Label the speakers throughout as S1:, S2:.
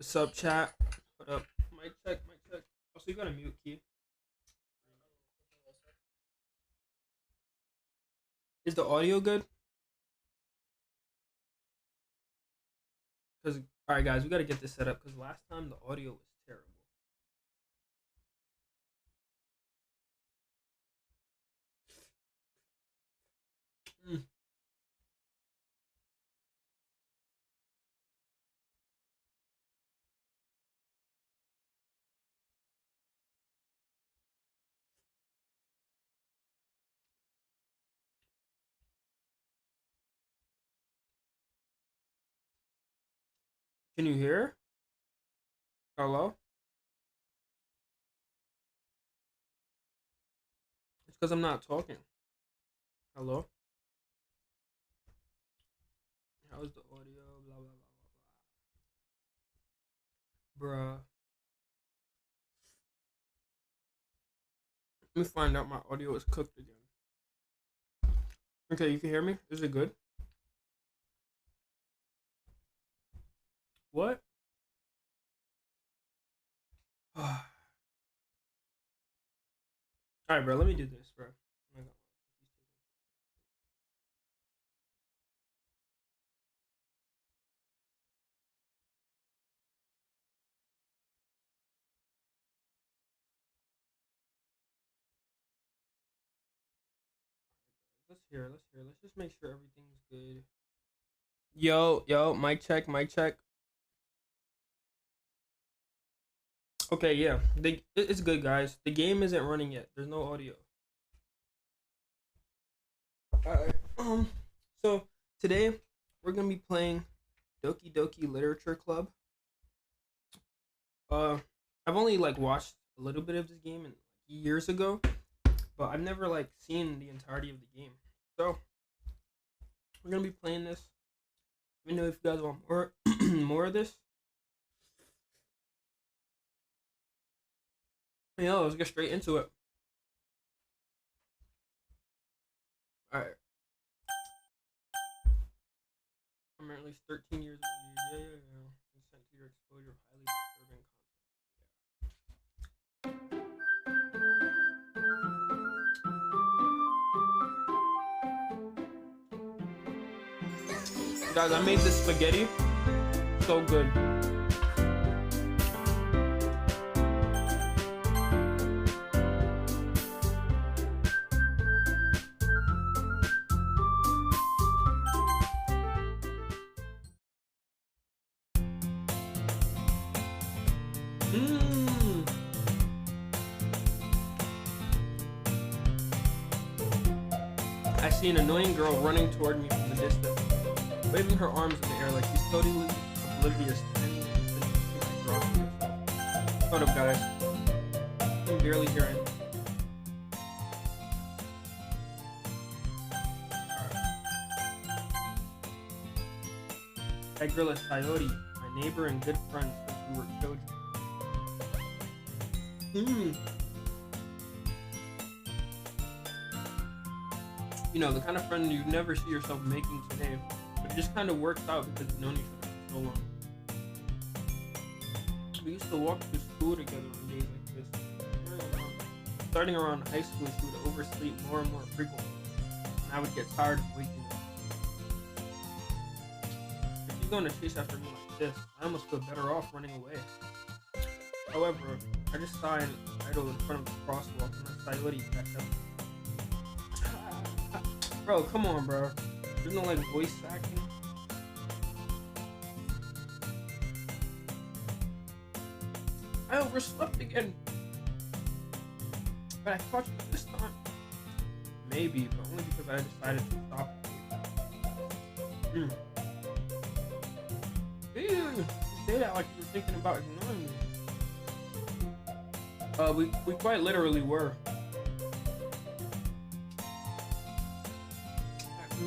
S1: What's up, chat? What up? Mic check, mic check. Also, you got a mute key. Is the audio good? Because, alright, guys, we got to get this set up because last time the audio was terrible. Mm. Can you hear? Hello? It's because I'm not talking. Hello? How's the audio? Blah, blah, blah, blah, blah. Bruh. Let me find out my audio is cooked again. Okay, you can hear me? Is it good? What? Alright, bro, let me do this, bro. Oh my God. Let's hear, let's hear. Let's just make sure everything's good. Yo, mic check, mic check. Okay, yeah, it's good, guys. The game isn't running yet. There's no audio. Alright, so today we're gonna be playing Doki Doki Literature Club. I've only like watched a little bit of this game years ago, but I've never like seen the entirety of the game. So we're gonna be playing this. Let me know if you guys want more more of this. Yeah, let's get straight into it. Alright. I'm at least 13 years old. Yeah. Consent to your exposure of highly disturbing content. Guys, I made this spaghetti. So good. I see an annoying girl running toward me from the distance, waving her arms in the air like she's totally oblivious to anything she might draw to herself. Hold up, guys. I can barely hear anything. That girl is Coyote, my neighbor and good friend since we were children. You know, the kind of friend you never see yourself making today, but it just kind of works out because you've known each other for so long. We used to walk to school together on days like this. Starting around high school, she would oversleep more and more frequently, and I would get tired of waking up. If she's going to chase after me like this, I almost feel better off running away. However, I just saw an idol in front of the crosswalk and a Coyote backed up. Bro, come on, bro. There's no like voice acting. I overslept again. But I caught you this time. Maybe, but only because I decided to stop. Ew, you say that like you were thinking about ignoring me. We quite literally were.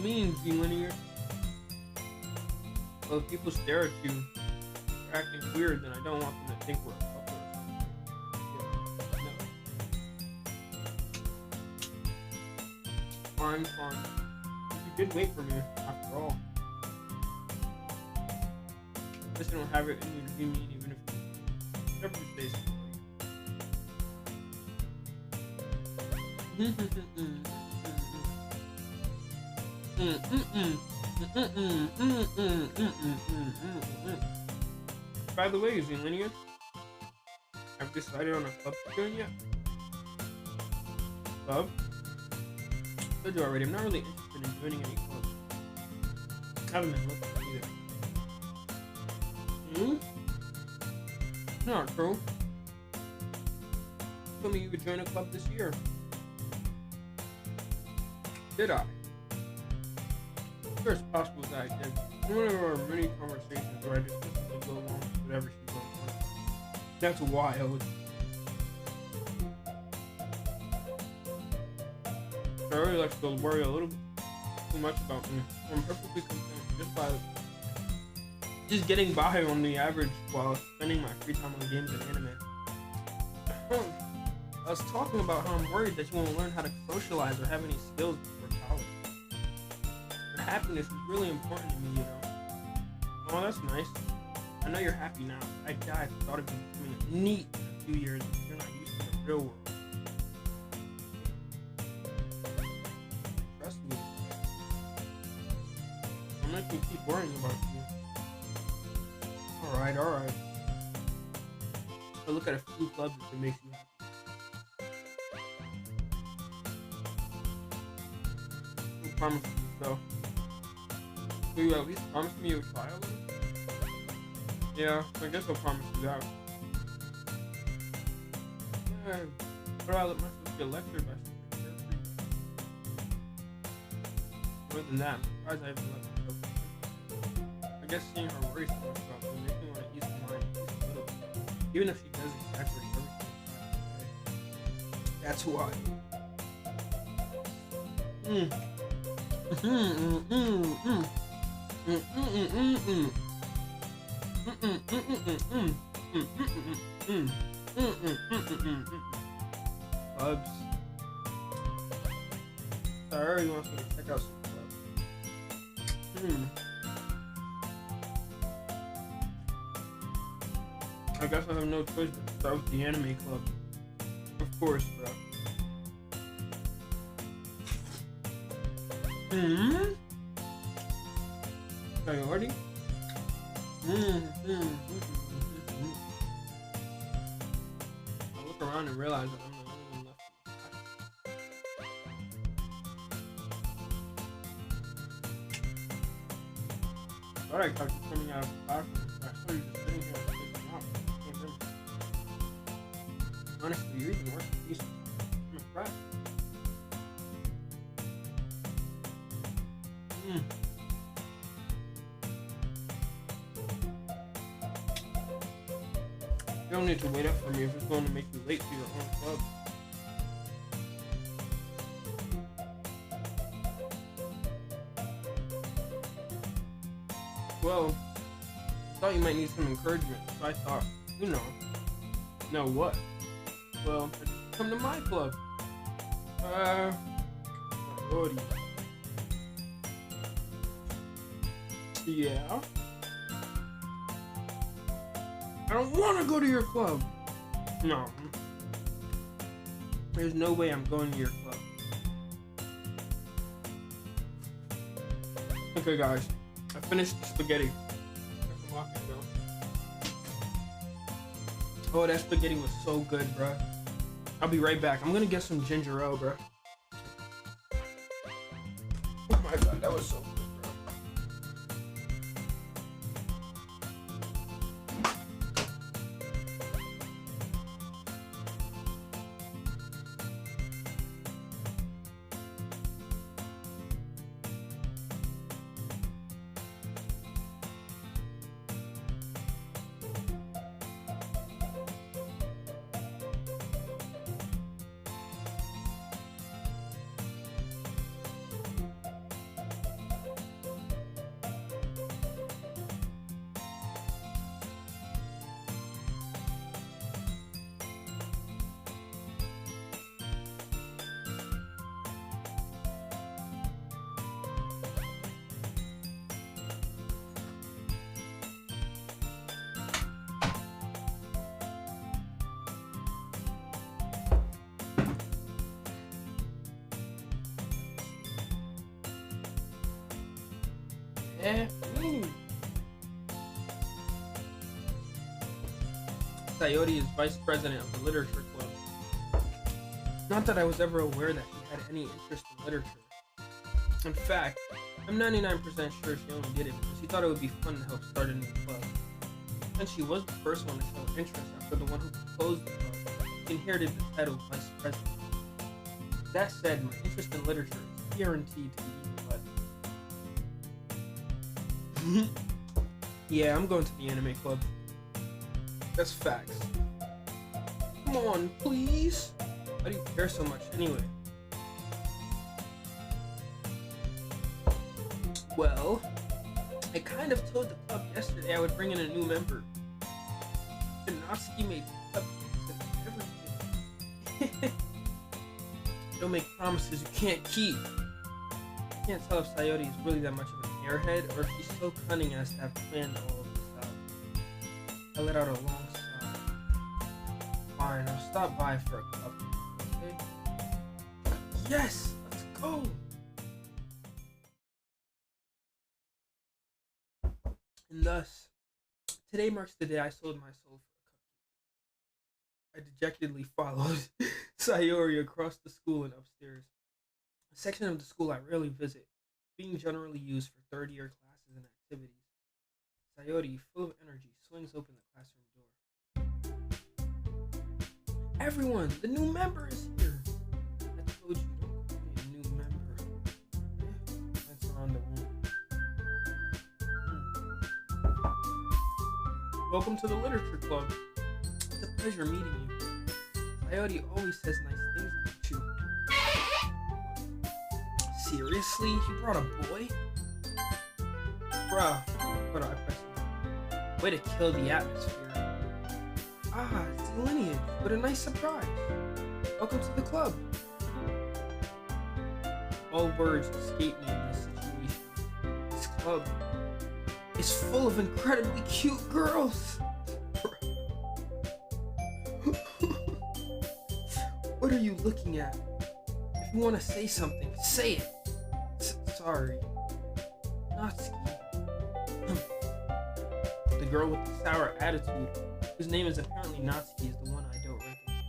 S1: Mean ZLINEAGE. Well, if people stare at you for acting weird, then I don't want them to think we're a couple or something. No. Fine. You did wait for me, after all. guess you don't have it in you to be mean, even if you never say By the way, ZLINEAGE, I've decided on a club to join yet. Club? I told you already, I'm not really interested in joining any club. I haven't been looking either. Not true. You told me you would join a club this year. Did I? Sure, it's possible that I did. One of our many conversations where I just simply go along with whatever she's going on. That's wild. I really like to worry a little bit too much about me. I'm perfectly content just by getting by on the average while spending my free time on games and anime. I was talking about how I'm worried that you won't learn how to socialize or have any skills before college. Your happiness is really important to me, you know. Oh, that's nice. I know you're happy now. I thought of you becoming neat in a few years if you're not used to the real world. Trust me. I'm not gonna keep worrying about you. Alright. But look at a few clubs if it makes you happy. I promise you, so. Will you at least promise me you'll try a little? Yeah, I guess I'll promise you that. Yeah, but I let myself get lectured by someone carefree. More than that, I'm surprised I haven't let myself. I guess seeing her worry so much about me makes me want to ease her mind just a little. Even if she does exactly everything. That's why. Clubs. Sorry, he wants me to check out some clubs. I guess I have no choice but to start with the anime club. Of course, bro. Priority? I look around and realize that I'm the only one left in the class. I thought I caught you coming out of the classroom. I saw you just sitting here and sitting out. I can't remember. Honestly, you're even worse than these. I'm impressed. You don't need to wait up for me if it's going to make you late to your own club. Well, I thought you might need some encouragement, so I thought, know what? Well, come to my club. Yuri. Yeah? I don't want to go to your club. No. There's no way I'm going to your club. Okay, guys. I finished the spaghetti. I can walk and go. Oh, that spaghetti was so good, bruh. I'll be right back. I'm gonna get some ginger ale, bruh. Oh my god, that was so good. Me. Sayori is vice president of the literature club. Not that I was ever aware that he had any interest in literature. In fact, I'm 99% sure she only did it because she thought it would be fun to help start a new club. And she was the first one to show interest after the one who proposed the club. She inherited the title of vice president. That said, my interest in literature is guaranteed to be equal. Yeah, I'm going to the anime club. That's facts. Come on, please. Why do you care so much anyway? Well, I kind of told the club yesterday I would bring in a new member. And Natsuki made cupcakes and everything. Don't make promises you can't keep. I can't tell if Sayori is really that much of an airhead or if she's so cunning as to have planned all of this out. I let out a long sigh. Fine, I'll stop by for a cup. Okay? Yes! Let's go! And thus, today marks the day I sold my soul for a cupcake. I dejectedly followed Sayori across the school and upstairs. A section of the school I rarely visit, being generally used for third-year classes and activities. Sayori, full of energy, swings open the classroom door. Everyone, the new member is here! I told you, don't call me a new member. That's around the room. Welcome to the literature club. It's a pleasure meeting you. Sayori always says nice things about you. Seriously? You brought a boy? Bruh. Hold on, I pressed it. Way to kill the atmosphere. Ah, it's ZLINEAGE. What a nice surprise. Welcome to the club. All words escape me in this situation. This club is full of incredibly cute girls. What are you looking at? If you want to say something, say it. Sorry. Natsuki. The girl with the sour attitude, whose name is apparently Natsuki, is the one I don't recognize.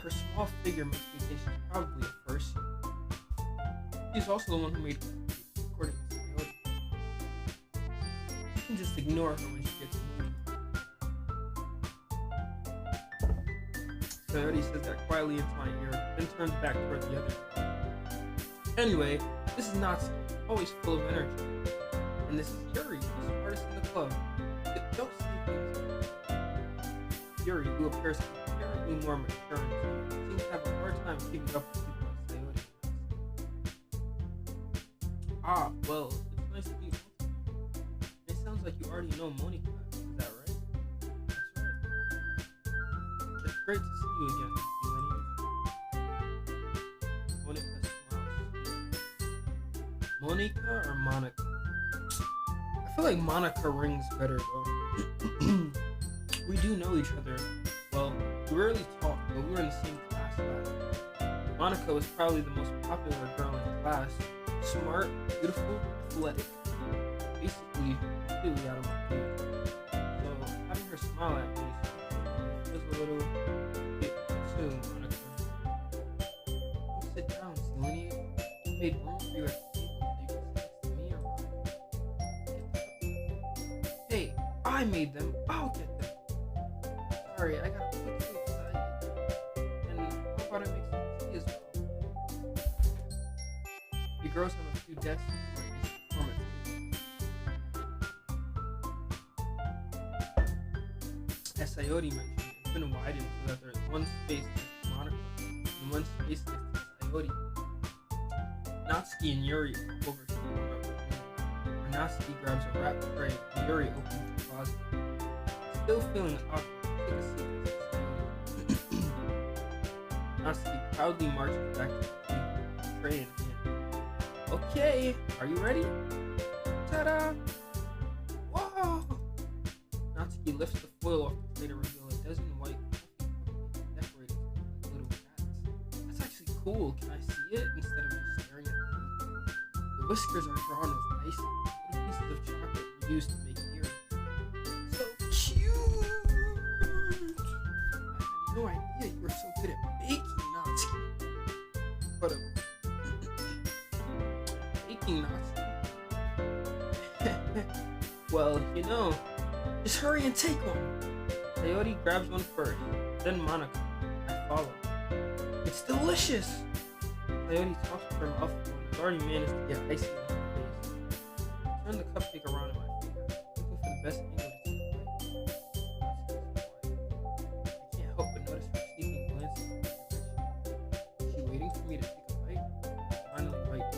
S1: Her small figure makes me think she's probably a first year. She's also the one who made according to Sayori. You can just ignore her when she gets moved. Sayori says that quietly into my ear, then turns back toward the other girl. Anyway, this is Natsuki, always full of energy. And this is Yuri, the smartest in the club. Don't say things. Yuri, who appears comparatively more mature and seems to have a hard time keeping up with people like Sayori. Ah, well, it's nice to meet you. It sounds like you already know Monika, is that right? That's right. It's great to see you again, ZLINEAGE. Monika smiles. Monika or Monica? I feel like Monica rings better though. We do know each other. Well, we rarely talk, but we were in the same class last year. Monica was probably the most popular girl in the class. Smart, beautiful, athletic. Basically, completely out of my league. So having her smile at me was a little bit too, Monica. Come sit down, ZLINEAGE. I made room for you at the table so you can sit next to me or Monica. Hey, I made them. I'll get them. Sorry, I got a bit too excited. And how about I make some tea as well? The girls have a few desks where you can form a table. As Sayori mentioned, it's been widened so that there is one space next to Monica and one space next to Sayori. Natsuki and Yuri walk over to the warm-up room, where Natsuki grabs a wrapped tray and Yuri opens the closet. Still feeling awkward, take a seat next to Sayori. Natsuki proudly marches back to the table, tray in hand. Okay, are you ready? Ta-da! Whoa! Natsuki lifts the foil off the tray to reveal a dozen white cupcakes decorated like little cats. That's actually cool. Can I see it instead of just staring at them? The whiskers are drawn with icing. Little pieces of chocolate were used to make earrings. So cute! I had no idea you were so good at baking, Natsuki. But baking, Natsuki? Well, just hurry and take one. Coyote grabs one first, then Monica. I follow. It's delicious! Coyote talks with her mouth full and has already managed to get icing on her face. I turn the cupcake around in my finger, looking for the best angle to take a bite. I can't help but notice her sleeping glance in my direction. Is she waiting for me to take a bite? I finally bite.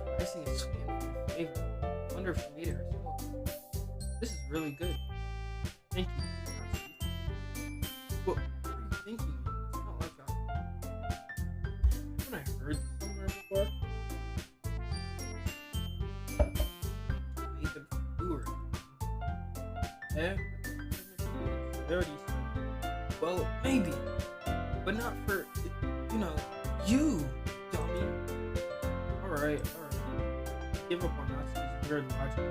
S1: The icing is sweet and full of flavor. I wonder if she made it herself. This is really good. Thank you. What are you thinking? It's not like haven't I heard this somewhere before? Made them for you or anything. Already said, well, maybe, but not for, you, dummy. Alright. Give up on Natsuki's weird logic.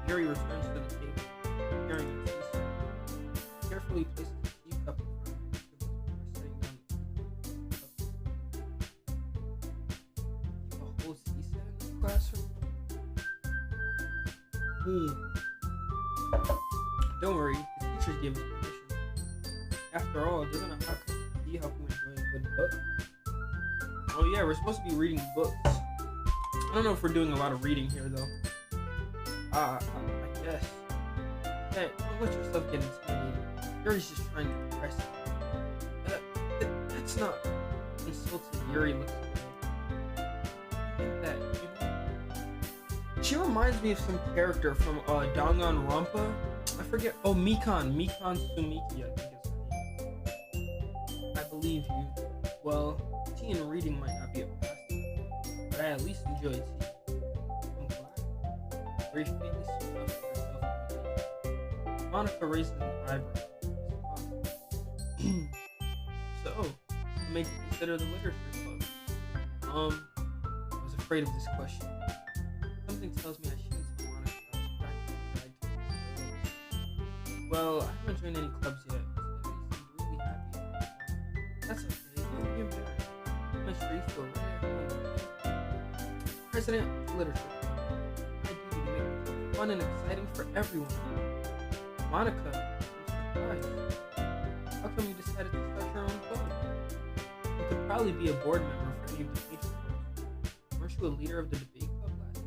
S1: Yuri returns to the table, carrying a tea set. Carefully places the teacup in front of him before setting down the cup. Keep a whole tea set in this classroom? Don't worry, the teachers gave us permission. After all, doesn't a hot cup of tea help you enjoy a good book? Oh yeah, we're supposed to be reading books. I don't know if we're doing a lot of reading here though. I guess. Hey, don't let yourself get intimidated. Yuri's just trying to impress you. That's not insulted. Yuri looks away. Like that, She reminds me of some character from Danganronpa. I forget. Oh, Mikan Sumiki, I think is her name. I believe you. Well, tea and reading might not be a pastime, but I at least enjoy tea. I'm glad. Very faintly smiles to herself. Monica raises an eyebrow. So, what made you consider the literature club? I was afraid of this question. Something tells me I shouldn't tell Monica that I was practically dragged to this. Well, I haven't joined any clubs yet. Everybody seemed really happy. That's okay. Don't be embarrassed. Make sure you feel right at home. President of the Literature Club. My duty to make the club fun and exciting for everyone. Monica, I'm surprised. How come you decided to start your own club? You could probably be a board member for any of the major clubs. Weren't you a leader of the debate club last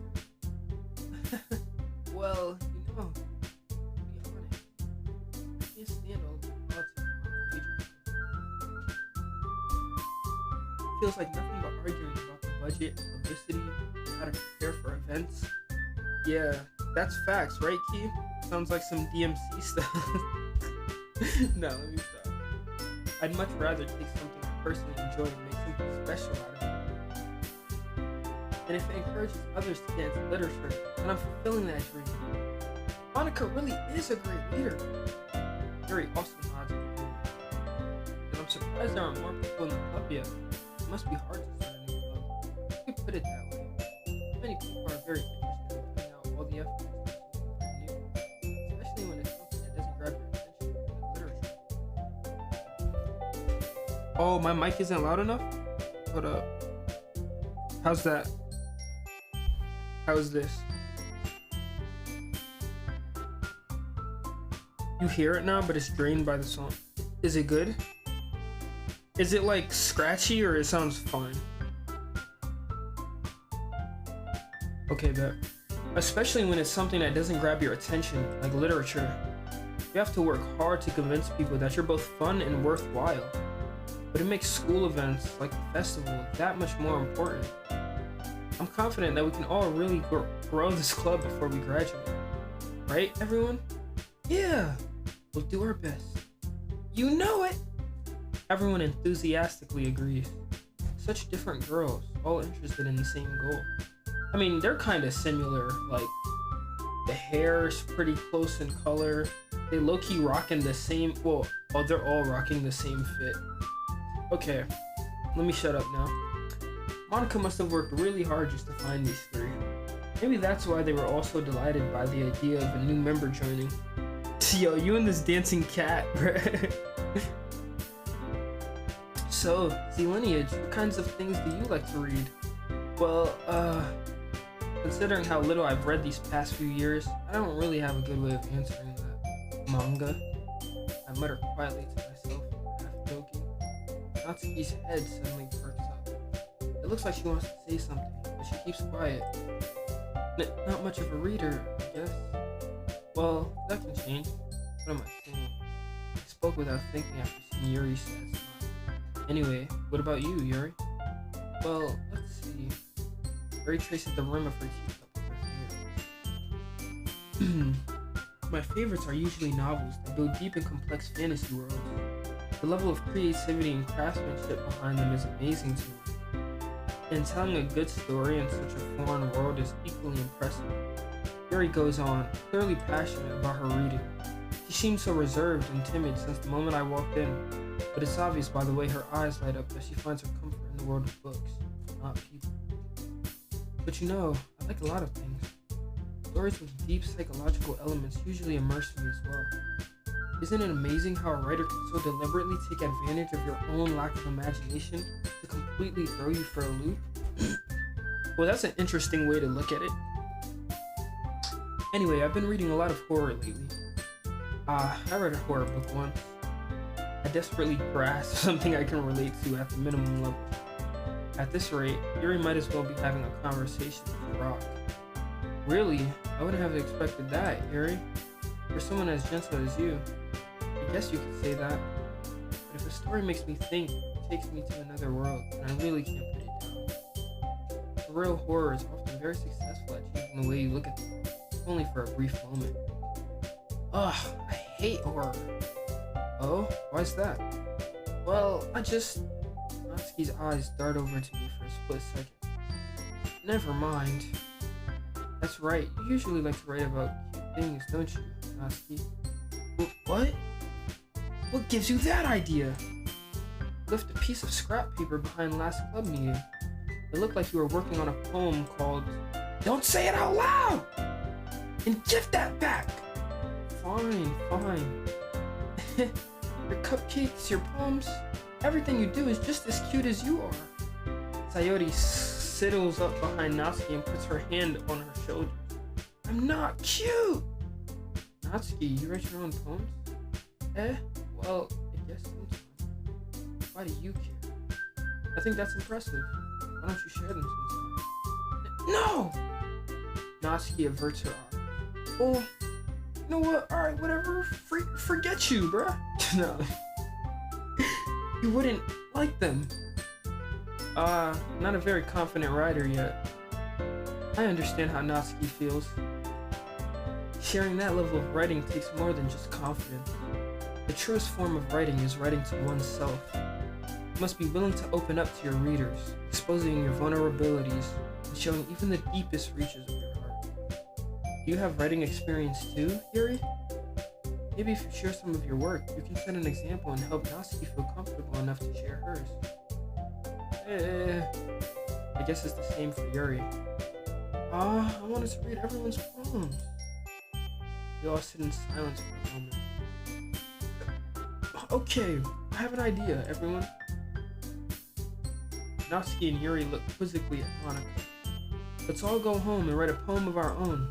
S1: year? Well, to be honest, I can't stand all the politics around the major clubs. It feels like nothing but arguing about the budget, publicity, how to prepare for events. Yeah, that's facts, right, Key? Sounds like some DMC stuff. No, let me stop. I'd much rather take something I personally enjoy and make something special out of it. And if it encourages others to get into literature, then I'm fulfilling that dream. Monica really is a great leader. Yuri also nods in agreement. And I'm surprised there aren't more people in the club yet. It must be hard to start a new club. You could put it that way. Many people are very interested in putting out all the effort to start something brand new, especially when it's something that doesn't grab your attention, like literature. Oh, my mic isn't loud enough? Hold up. How's that? How's this? You hear it now, but it's drained by the song. Is it good? Is it like scratchy or it sounds fine? Okay, bet. Especially when it's something that doesn't grab your attention, like literature. You have to work hard to convince people that you're both fun and worthwhile. But it makes school events like the festival that much more important. I'm confident that we can all really grow this club before we graduate. Right, everyone? Yeah, we'll do our best. You know it! Everyone enthusiastically agrees. Such different girls, all interested in the same goal. I mean, they're kind of similar, like, the hair's pretty close in color. They low-key rocking the same, well, they're all rocking the same fit. Okay, let me shut up now. Monica must have worked really hard just to find these three. Maybe that's why they were all so delighted by the idea of a new member joining. Yo, you and this dancing cat, bruh. So, ZLINEAGE, what kinds of things do you like to read? Well, considering how little I've read these past few years, I don't really have a good way of answering that. Manga? I mutter quietly to myself, half joking. Natsuki's head suddenly perks up. It looks like she wants to say something, but she keeps quiet. Not much of a reader, I guess. Well, that can change. What am I saying? I spoke without thinking after seeing Yuri says. Anyway, what about you, Yuri? Well, let's see. Yuri traces the rim of her teacup with her fingers. My favorites are usually novels that build deep and complex fantasy worlds. The level of creativity and craftsmanship behind them is amazing to me. And telling a good story in such a foreign world is equally impressive. Yuri goes on, clearly passionate about her reading. She seemed so reserved and timid since the moment I walked in, but it's obvious by the way her eyes light up that she finds her comfort in the world of books, not people. But you know, I like a lot of things. Stories with deep psychological elements usually immerse me as well. Isn't it amazing how a writer can so deliberately take advantage of your own lack of imagination to completely throw you for a loop? Well, that's an interesting way to look at it. Anyway, I've been reading a lot of horror lately. I read a horror book once. I desperately grasp something I can relate to at the minimum level. At this rate, Yuri might as well be having a conversation with a rock. Really? I wouldn't have expected that, Yuri. For someone as gentle as you, I guess you could say that. But if a story makes me think, it takes me to another world, and I really can't put it down. The real horror is often very successful at changing the way you look at the world, only for a brief moment. Ugh, I hate horror. Oh, why's that? Well, Natsuki's eyes dart over to me for a split second. Never mind. That's right, you usually like to write about cute things, don't you, Natsuki? What? What gives you that idea? Lift a piece of scrap paper behind last club meeting. It looked like you were working on a poem called Don't Say It Out Loud! And give that back! Fine. Your cupcakes, your poems, everything you do is just as cute as you are. Sayori sidles up behind Natsuki and puts her hand on her shoulder. I'm not cute! Natsuki, you write your own poems? Well, I guess sometimes. Why do you care? I think that's impressive. Why don't you share them sometime? No! Natsuki averts her eyes. Oh, you know what? Alright, whatever. Forget you, bruh. No. You wouldn't like them. Not a very confident writer yet. I understand how Natsuki feels. Sharing that level of writing takes more than just confidence. The truest form of writing is writing to oneself. You must be willing to open up to your readers, exposing your vulnerabilities, and showing even the deepest reaches of your heart. Do you have writing experience too, Yuri? Maybe if you share some of your work, you can set an example and help Natsuki feel comfortable enough to share hers. I guess it's the same for Yuri. I wanted to read everyone's poems. We all sit in silence for a moment. Okay, I have an idea, everyone. Natsuki and Yuri look quizzically at Monica. Let's all go home and write a poem of our own.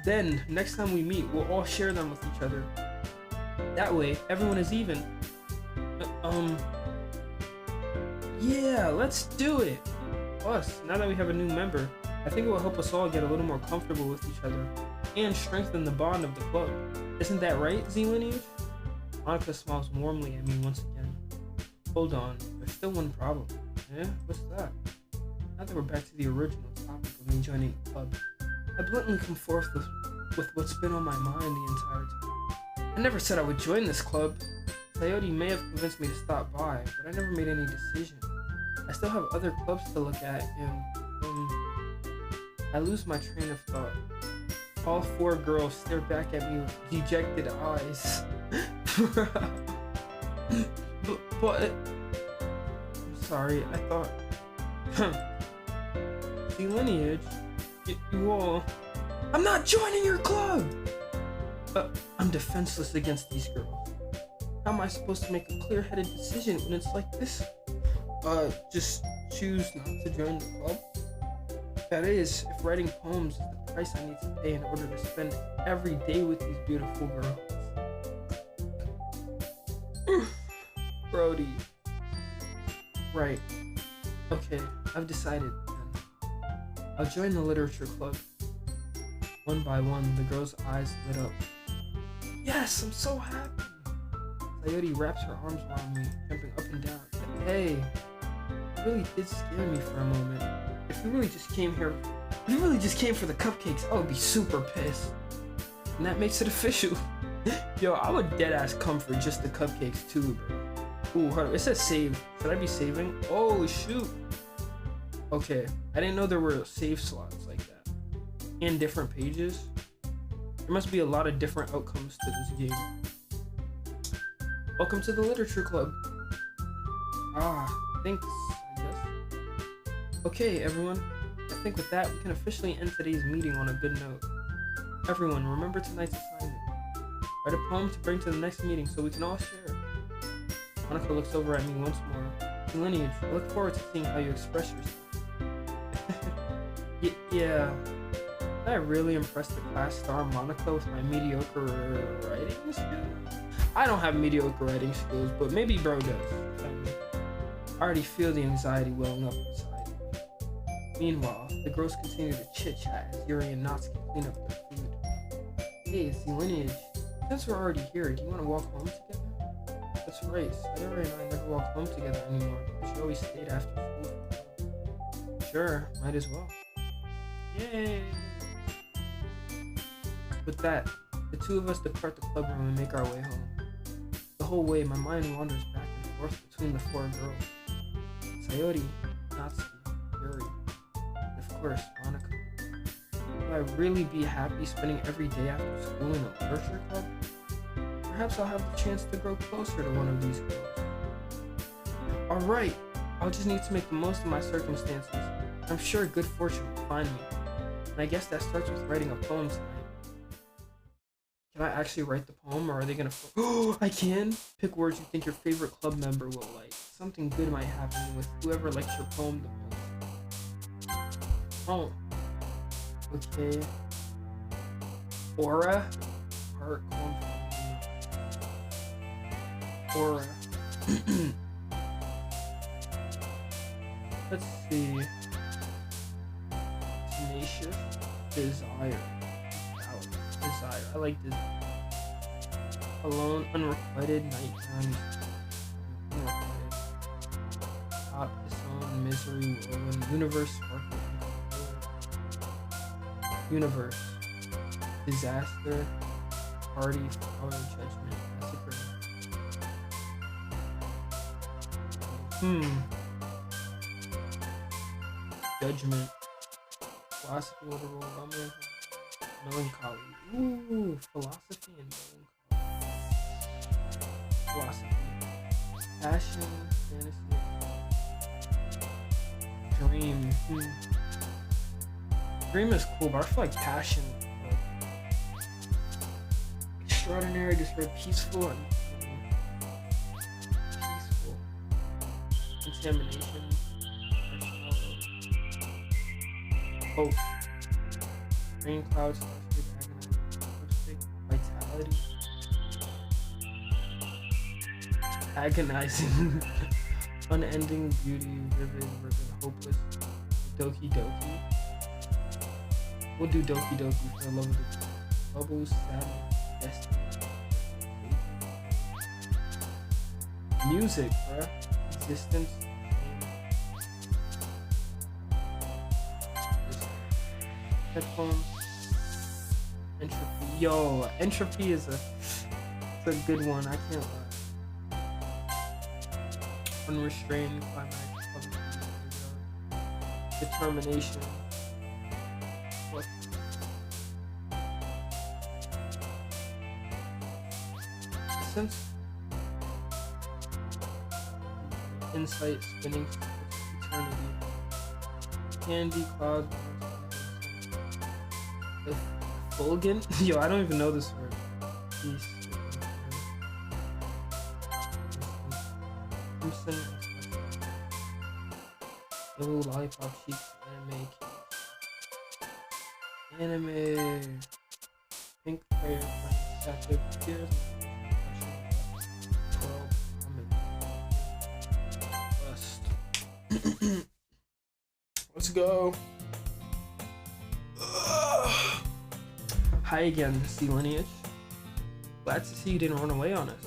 S1: Then, next time we meet, we'll all share them with each other. That way, everyone is even. Yeah, let's do it! Plus, now that we have a new member, I think it will help us all get a little more comfortable with each other and strengthen the bond of the club. Isn't that right, ZLINEAGE? Monica smiles warmly at me once again. Hold on, there's still one problem. Yeah? What's that? Now that we're back to the original topic of me joining the club, I bluntly come forth with what's been on my mind the entire time. I never said I would join this club. Sayori may have convinced me to stop by, but I never made any decision. I still have other clubs to look at, and, I lose my train of thought. All four girls stare back at me with dejected eyes. but I'm sorry, I thought ZLINEAGE, you all. I'm not joining your club! I'm defenseless against these girls. How am I supposed to make a clear-headed decision when it's like this? Just choose not to join the club? That is, if writing poems is the price I need to pay in order to spend every day with these beautiful girls. Brody. Right. Okay, I've decided then. I'll join the literature club. One by one, the girl's eyes lit up. Yes, I'm so happy! Sayori wraps her arms around me, jumping up and down. Hey, it really did scare me for a moment. If you really just came for the cupcakes, I would be super pissed. And that makes it official. Yo, I would deadass come for just the cupcakes too, bro. Ooh, hold on. It says save. Should I be saving? Oh, shoot. Okay, I didn't know there were save slots like that. And different pages. There must be a lot of different outcomes to this game. Welcome to the literature club. Thanks, I guess. Okay, everyone. I think with that, we can officially end today's meeting on a good note. Everyone, remember tonight's assignment. Write a poem to bring to the next meeting so we can all share. Monica looks over at me once more. ZLINEAGE, I look forward to seeing how you express yourself. Yeah. Did I really impress the class star Monica with my mediocre writing skills? I don't have mediocre writing skills, but maybe bro does. I already feel the anxiety welling up inside me. Meanwhile, the girls continue to chit-chat as Yuri and Natsuki clean up their food. Hey, ZLINEAGE, since we're already here, do you want to walk home together? That's right, Sayori and I never walk home together anymore. She always stayed after school. Sure, might as well. Yay! With that, the two of us depart the club room and make our way home. The whole way, my mind wanders back and forth between the four girls. Sayori, Natsuki, Yuri, and of course, Monica. Will I really be happy spending every day after school in a literature club? Perhaps I'll have the chance to grow closer to one of these girls. Alright, I'll just need to make the most of my circumstances. I'm sure good fortune will find me. And I guess that starts with writing a poem tonight. Can I actually write the poem, or are they gonna... Oh, I can! Pick words you think your favorite club member will like. Something good might happen with whoever likes your poem the most. Oh. Okay. Aura? Heart, Aura. Let's see. Tenacious. Desire. Desire. I like desire. Alone, unrequited, nighttime. Unrequited. Hot, disown, misery, whirlwind, universe, sparkle. Universe. Disaster. Party, flower, judgment, massacre. Judgment. Philosophy, literal, romance. Melancholy. Ooh, philosophy and melancholy. Philosophy. Passion, fantasy. Dream. Dream is cool, but I feel like passion. Extraordinary, just very peaceful and peaceful. Contamination. Hope. Rain clouds, vitality. Agonizing. Unending beauty, vivid, hopeless. Doki Doki. We'll do Doki Doki for the love of the bubbles, sadness, destiny. Music, bruh. Existence. Headphones. Entropy. Yo, entropy is a good one. I can't lie. Unrestrained climax. Determination. What? Sense. Insight spinning eternity. Candy Cloud. Fulgen? Yo, I don't even know this word. Peace. Crimson. Blue lollipop cheeks. Anime. Pink fire. Satchel tears. Let's go. Hi again, ZLINEAGE. Glad to see you didn't run away on us.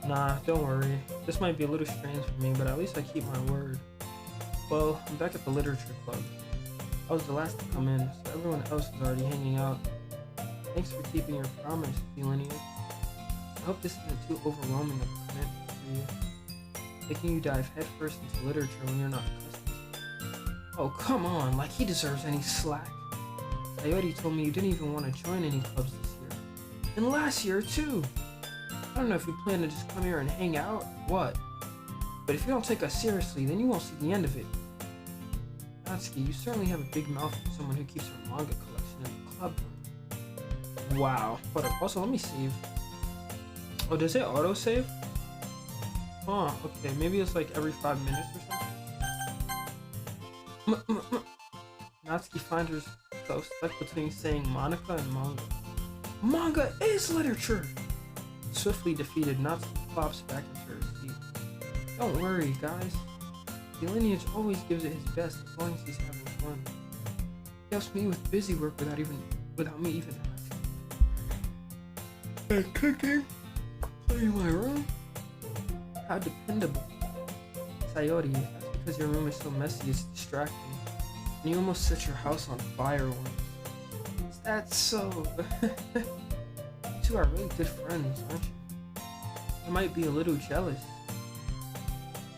S1: Nah, don't worry. This might be a little strange for me, but at least I keep my word. Well, I'm back at the literature club. I was the last to come in, so everyone else is already hanging out. Thanks for keeping your promise, ZLINEAGE. I hope this isn't too overwhelming of a commitment for you. Making you dive headfirst into literature when you're not accustomed. Oh, come on, like he deserves any slack. Sayori told me you didn't even want to join any clubs this year. And last year, too. I don't know if you plan to just come here and hang out or what. But if you don't take us seriously, then you won't see the end of it. Natsuki, you certainly have a big mouth for someone who keeps her manga collection in the club. Wow. But also, let me save. Oh, does it auto-save? Huh, okay. Maybe it's like every 5 minutes or something. Natsuki finds herself stuck between saying Monica and manga. Manga is literature! Swiftly defeated, Natsuki flops back into her seat. Don't worry, guys. The lineage always gives it his best as long as he's having fun. He helps me with busy work without me even asking. And cooking, cleaning my room. How dependable. Sayori, that's because your room is so messy it's distracting. And you almost set your house on fire once. Is that so? You two are really good friends, aren't you? I might be a little jealous.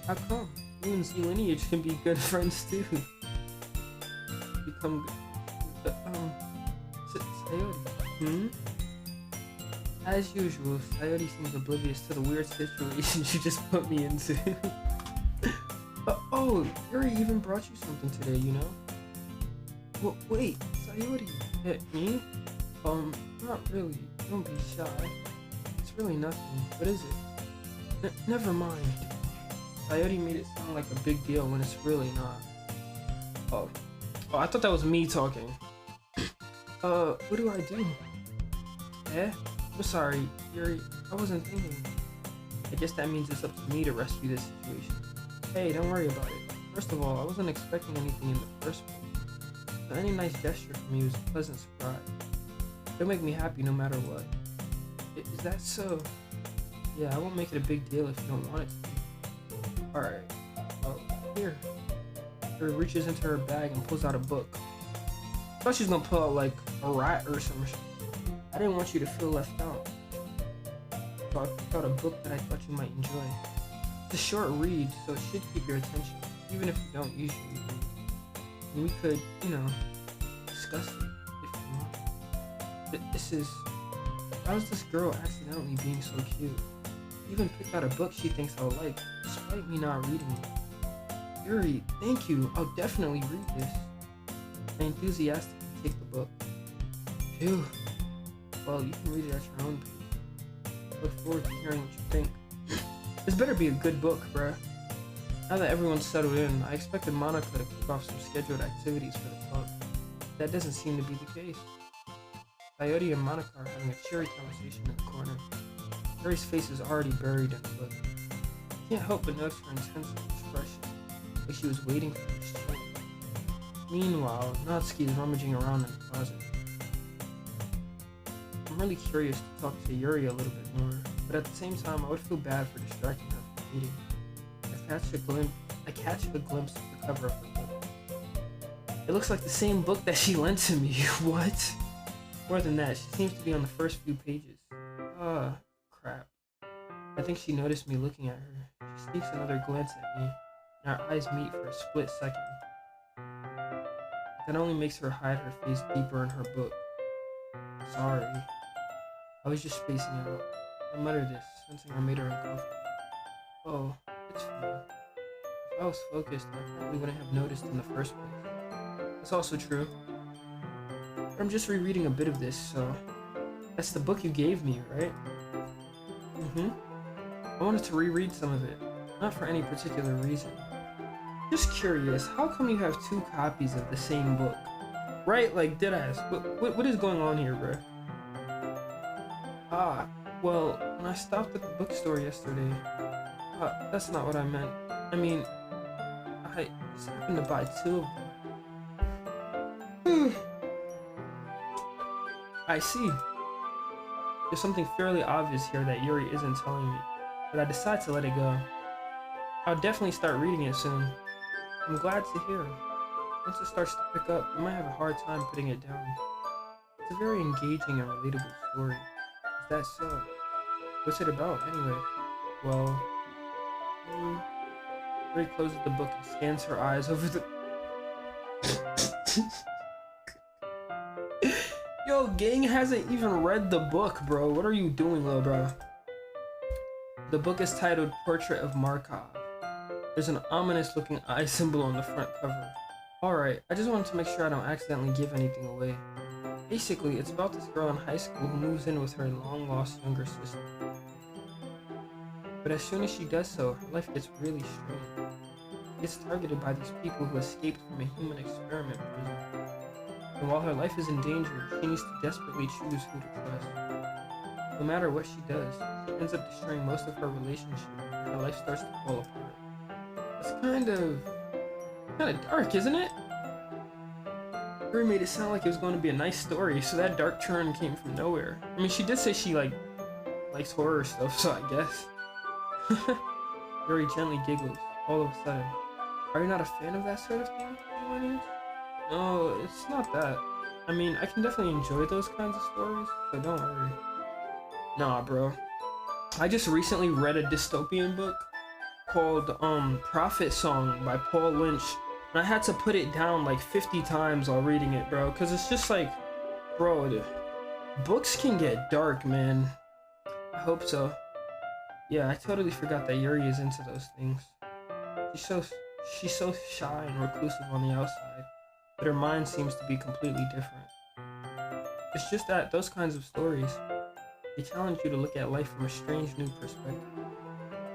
S1: How come? You and ZLINEAGE can be good friends too. Become good. Sayori. As usual, Sayori seems oblivious to the weird situation you just put me into. Oh, Yuri even brought you something today, you know? Well, wait, Sayori. Me? Not really. Don't be shy. It's really nothing. What is it? Never mind. Sayori made it sound like a big deal when it's really not. Oh, I thought that was me talking. What do I do? I'm sorry, Yuri. I wasn't thinking. I guess that means it's up to me to rescue this situation. Hey, don't worry about it. First of all, I wasn't expecting anything in the first place. So any nice gesture from you is a pleasant surprise. It'll make me happy no matter what. Is that so? Yeah, I won't make it a big deal if you don't want it to be. Alright. Well, here. Yuri reaches into her bag and pulls out a book. I thought she was gonna pull out like a rat or something. I didn't want you to feel left out. So I picked out a book that I thought you might enjoy. It's a short read, so it should keep your attention, even if you don't usually read. And we could, discuss it if you want. This is... How is this girl accidentally being so cute? She even picked out a book she thinks I'll like, despite me not reading it. Yuri, thank you. I'll definitely read this. I enthusiastically take the book. Phew. Well, you can read it at your own pace. Look forward to hearing what you think. This better be a good book, bruh. Now that everyone's settled in, I expected Monica to kick off some scheduled activities for the club. That doesn't seem to be the case. Coyote and Monica are having a cheery conversation in the corner. Yuri's face is already buried in the book. I can't help but notice her intense expression, like she was waiting for this change. Meanwhile, Natsuki is rummaging around in the closet. I'm really curious to talk to Yuri a little bit more, but at the same time, I would feel bad for distracting her from reading. I catch a glimpse of the cover of her book. It looks like the same book that she lent to me. What? More than that, she seems to be on the first few pages. Crap. I think she noticed me looking at her. She sneaks another glance at me, and our eyes meet for a split second. That only makes her hide her face deeper in her book. Sorry. I was just spacing out. I muttered this, sensing I made her uncomfortable. Oh, it's fine. If I was focused, I probably wouldn't have noticed in the first place. That's also true. I'm just rereading a bit of this, so that's the book you gave me, right? Mm-hmm. I wanted to reread some of it, not for any particular reason. Just curious, how come you have 2 copies of the same book? Right? Like, deadass. What is going on here, bro? Ah, well, when I stopped at the bookstore yesterday, that's not what I meant. I mean, I just happened to buy 2 of them. I see. There's something fairly obvious here that Yuri isn't telling me, but I decide to let it go. I'll definitely start reading it soon. I'm glad to hear. Once it starts to pick up, you might have a hard time putting it down. It's a very engaging and relatable story. Is that so? What's it about, anyway? Well, Yuri closes the book and scans her eyes over the... Yo, gang hasn't even read the book, bro. What are you doing, little bro? The book is titled Portrait of Markov. There's an ominous looking eye symbol on the front cover. Alright, I just wanted to make sure I don't accidentally give anything away. Basically, it's about this girl in high school who moves in with her long lost younger sister. But as soon as she does so, her life gets really strange. She gets targeted by these people who escaped from a human experiment prison. And while her life is in danger, she needs to desperately choose who to trust. No matter what she does, she ends up destroying most of her relationships, and her life starts to fall apart. It's kind of dark, isn't it? Yuri made it sound like it was going to be a nice story, so that dark turn came from nowhere. I mean, she did say she likes horror stuff, so I guess. Yuri gently giggles, all of a sudden. Are you not a fan of that sort of thing? No, it's not that. I mean, I can definitely enjoy those kinds of stories, so don't worry. Nah, bro. I just recently read a dystopian book called Prophet Song by Paul Lynch, and I had to put it down like 50 times while reading it, bro, because it's just like, bro, the books can get dark, man. I hope so. Yeah, I totally forgot that Yuri is into those things. She's so shy and reclusive on the outside, but her mind seems to be completely different. It's just that those kinds of stories, they challenge you to look at life from a strange new perspective.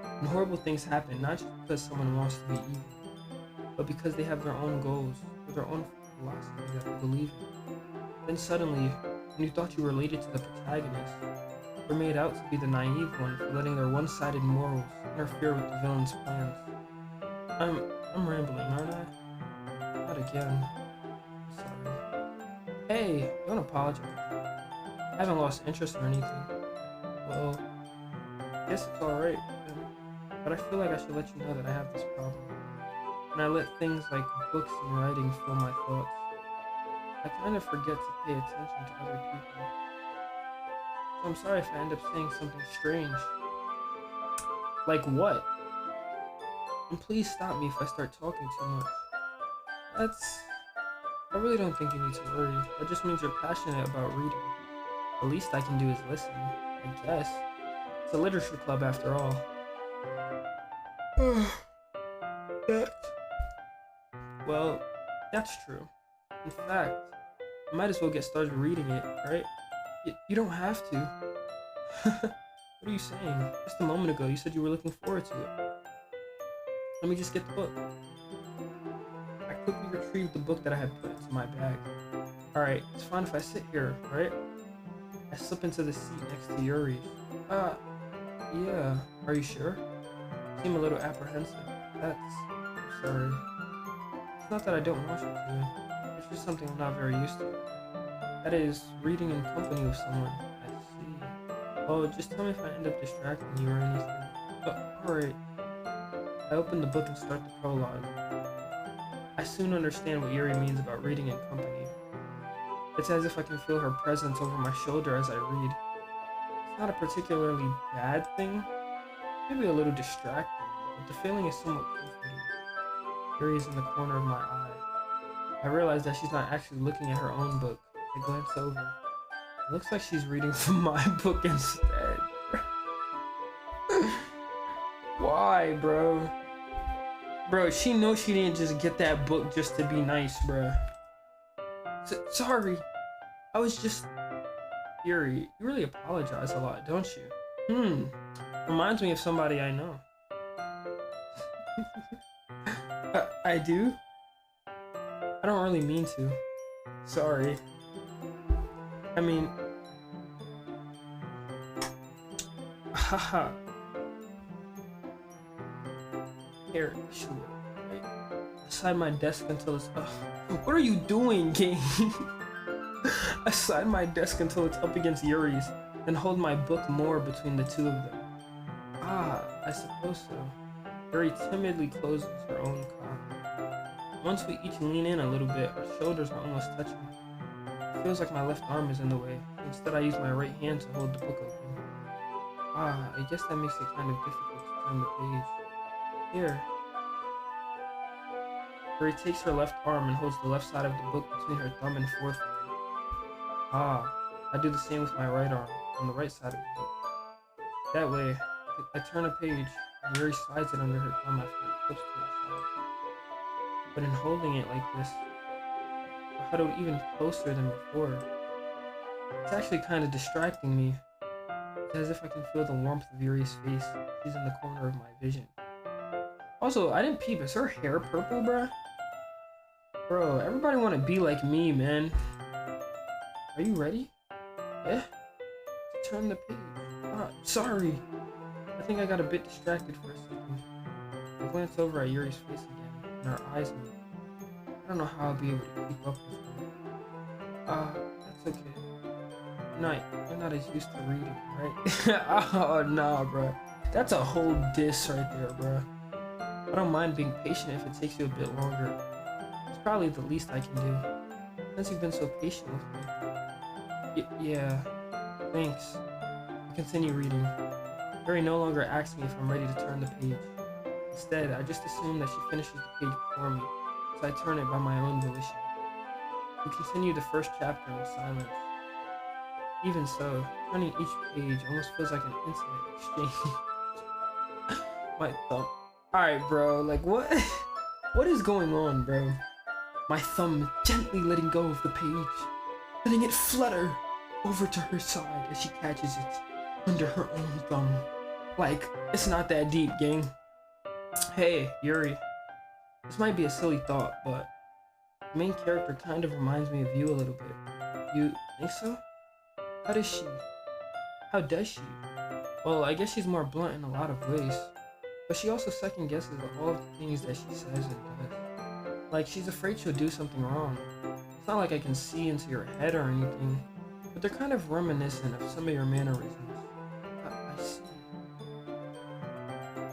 S1: And horrible things happen not just because someone wants to be evil, but because they have their own goals or their own philosophy that they believe in. Then suddenly, when you thought you were related to the protagonist, you're made out to be the naive one for letting their one-sided morals interfere with the villain's plans. I'm rambling, aren't I? Not again. Sorry. Hey, don't apologize. I haven't lost interest or anything. Well, I guess it's alright, but I feel like I should let you know that I have this problem. When I let things like books and writing fill my thoughts, I kind of forget to pay attention to other people. So I'm sorry if I end up saying something strange. Like what? And please stop me if I start talking too much. I really don't think you need to worry. That just means you're passionate about reading. The least I can do is listen, I guess. It's a literature club after all. Well, that's true. In fact, I might as well get started reading it, right? You don't have to. What are you saying? Just a moment ago, you said you were looking forward to it. Let me just get the book. I quickly retrieved the book that I had put into my bag. Alright, it's fine if I sit here, right? I slip into the seat next to Yuri. Yeah. Are you sure? You seem a little apprehensive. I'm sorry. It's not that I don't want you to. It's just something I'm not very used to. That is, reading in company with someone. I see. Oh, just tell me if I end up distracting you or anything. Alright. I open the book and start the prologue. I soon understand what Yuri means about reading in company. It's as if I can feel her presence over my shoulder as I read. It's not a particularly bad thing, maybe a little distracting, but the feeling is somewhat comforting. Yuri is in the corner of my eye. I realize that she's not actually looking at her own book. I glance over. It looks like she's reading from my book instead. Why, bro? Bro, she knows she didn't just get that book just to be nice, bro. sorry. I was just... Yuri, you really apologize a lot, don't you? Reminds me of somebody I know. I do? I don't really mean to. Sorry. I mean... Haha. Here, sure. Right. Aside my desk until it's... what are you doing, game? Aside my desk until it's up against Yuri's, then hold my book more between the two of them. Ah, I suppose so. Yuri timidly closes her own copy. Once we each lean in a little bit, our shoulders are almost touching. It feels like my left arm is in the way. Instead, I use my right hand to hold the book open. Ah, I guess that makes it kind of difficult to turn the page. Here. Yuri takes her left arm and holds the left side of the book between her thumb and forefinger. Ah, I do the same with my right arm, on the right side of the book. That way, I turn a page, and Yuri slides it under her thumb after it flips to her side. But in holding it like this, we're huddled even closer than before. It's actually kind of distracting me. It's as if I can feel the warmth of Yuri's face. She's in the corner of my vision. Also, I didn't peep. Is her hair purple, bruh? Bro, everybody want to be like me, man. Are you ready? Yeah? Turn the page. Ah, sorry. I think I got a bit distracted for a second. I glance over at Yuri's face again, and our eyes meet. I don't know how I'll be able to keep up with her. That's okay. You're not as used to reading, right? Oh, nah, bro. That's a whole diss right there, bro. I don't mind being patient if it takes you a bit longer. It's probably the least I can do. Since you've been so patient with me. Yeah, thanks. I continue reading. Yuri no longer asks me if I'm ready to turn the page. Instead, I just assume that she finishes the page before me, so I turn it by my own volition. We continue the first chapter in silence. Even so, turning each page almost feels like an intimate exchange. My thumb. Alright, bro, like what? What is going on, bro? My thumb gently letting go of the page, letting it flutter over to her side as she catches it under her own thumb. Like, it's not that deep, gang. Hey, Yuri. This might be a silly thought, but the main character kind of reminds me of you a little bit. You think so? How does she? Well, I guess she's more blunt in a lot of ways. But she also second guesses all of the things that she says and does. Like, she's afraid she'll do something wrong. It's not like I can see into your head or anything, but they're kind of reminiscent of some of your mannerisms. I see.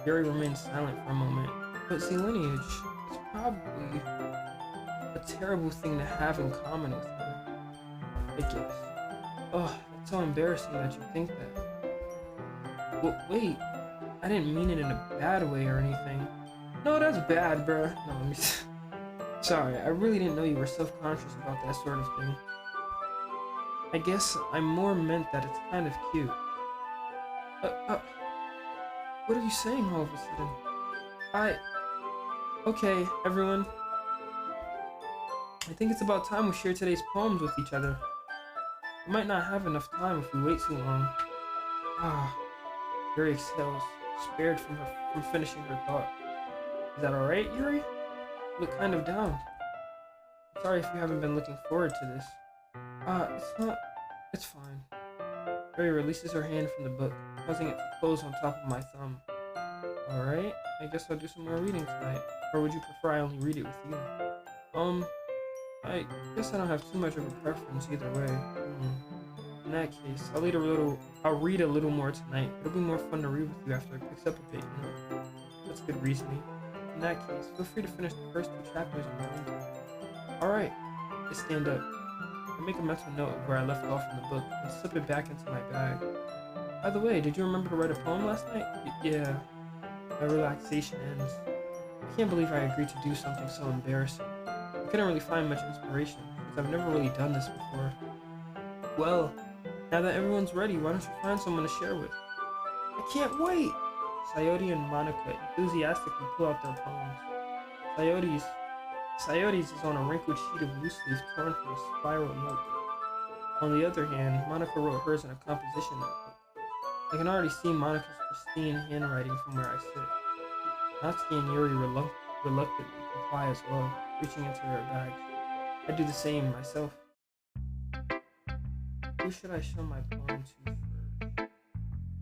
S1: Yuri remains silent for a moment, but ZLINEAGE is probably a terrible thing to have in common with her, I guess. Oh, it's so embarrassing that you think that. Well, wait, I didn't mean it in a bad way or anything. No, that's bad, bruh. No, let me... Sorry, I really didn't know you were self-conscious about that sort of thing. I guess I more meant that it's kind of cute. What are you saying all of a sudden? Okay, everyone. I think it's about time we share today's poems with each other. We might not have enough time if we wait too long. Yuri exhales, spared from finishing her thought. Is that alright, Yuri? You look kind of down. I'm sorry if you haven't been looking forward to this. It's fine. Yuri releases her hand from the book, causing it to close on top of my thumb. Alright, I guess I'll do some more reading tonight. Or would you prefer I only read it with you? I guess I don't have too much of a preference either way. In that case, I'll read a little more tonight. It'll be more fun to read with you after it picks up a bit, you know? That's good reasoning. In that case, feel free to finish the first 2 chapters on your own time. Alright, I stand up. I make a mental note of where I left off in the book and slip it back into my bag. By the way, did you remember to write a poem last night? Yeah. My relaxation ends. I can't believe I agreed to do something so embarrassing. I couldn't really find much inspiration, because I've never really done this before. Well, now that everyone's ready, why don't you find someone to share with? I can't wait! Sayori and Monica enthusiastically pull out their poems. Coyotes is on a wrinkled sheet of loose leaf torn from a spiral notebook. On the other hand, Monica wrote hers in a composition notebook. I can already see Monica's pristine handwriting from where I sit. Natsuki and Yuri reluctantly comply as well, reaching into their bags. I do the same myself. Who should I show my poem to first?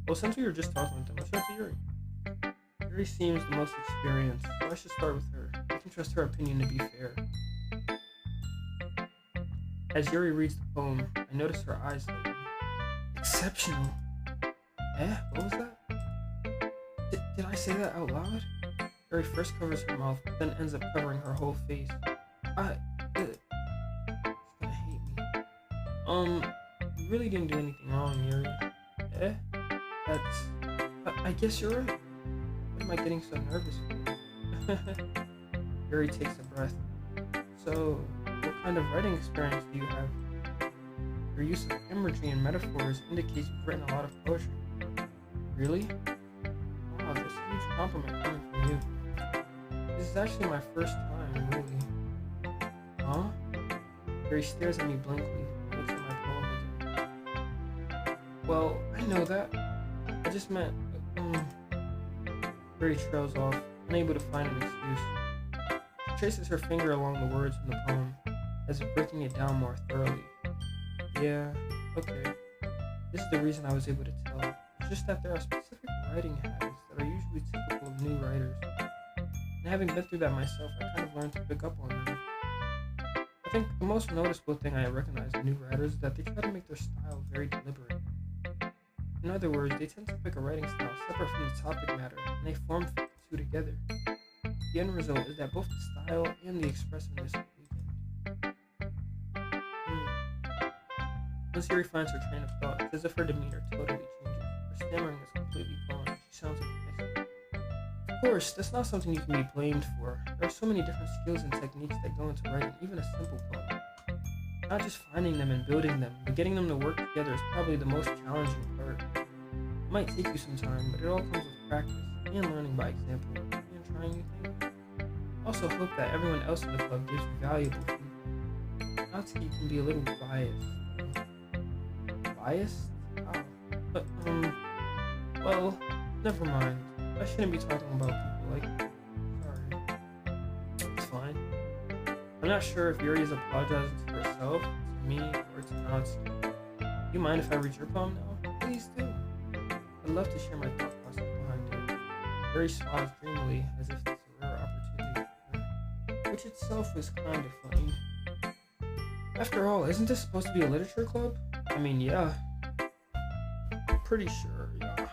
S1: Well, since we were just talking with them, I'll show it to Yuri. Yuri seems the most experienced, so I should start with her. I can trust her opinion to be fair. As Yuri reads the poem, I notice her eyes lighten. Exceptional. What was that? Did I say that out loud? Yuri first covers her mouth, but then ends up covering her whole face. She's gonna hate me. You really didn't do anything wrong, Yuri. I guess you're right. What am I getting so nervous for? Yuri takes a breath. So, what kind of writing experience do you have? Your use of imagery and metaphors indicates you've written a lot of poetry. Really? Wow, that's a huge compliment coming from you. This is actually my first time, really. Huh? Yuri stares at me blankly and looks at my poem again. Well, I know that. I just meant, Yuri trails off, unable to find an excuse. She traces her finger along the words in the poem, as if breaking it down more thoroughly. Yeah, okay. This is the reason I was able to tell. It's just that there are specific writing habits that are usually typical of new writers. And having been through that myself, I kind of learned to pick up on them. I think the most noticeable thing I recognize in new writers is that they try to make their style very deliberate. In other words, they tend to pick a writing style separate from the topic matter, and they form fit the two together. The end result is that both the style and the expressiveness are weakened. Once Yuri finds her train of thought, it's as if her demeanor totally changes. Her stammering is completely gone. She sounds like an expert. Of course, that's not something you can be blamed for. There are so many different skills and techniques that go into writing even a simple poem. Not just finding them and building them, but getting them to work together is probably the most challenging part. It might take you some time, but it all comes with practice and learning by example and trying new things. I also hope that everyone else in the club gives you valuable feedback. Natsuki can be a little biased. Biased? Wow. But, well, never mind. I shouldn't be talking about people like that. Sorry. It's fine. I'm not sure if Yuri is apologizing to herself, to me, or to Natsuki. Do you mind if I read your poem now? Please do. I'd love to share my thought process behind it. Yuri smiles dreamily as if it's a rare opportunity for her, which itself is kind of funny. After all, isn't this supposed to be a literature club? I mean, yeah. I'm pretty sure, yeah.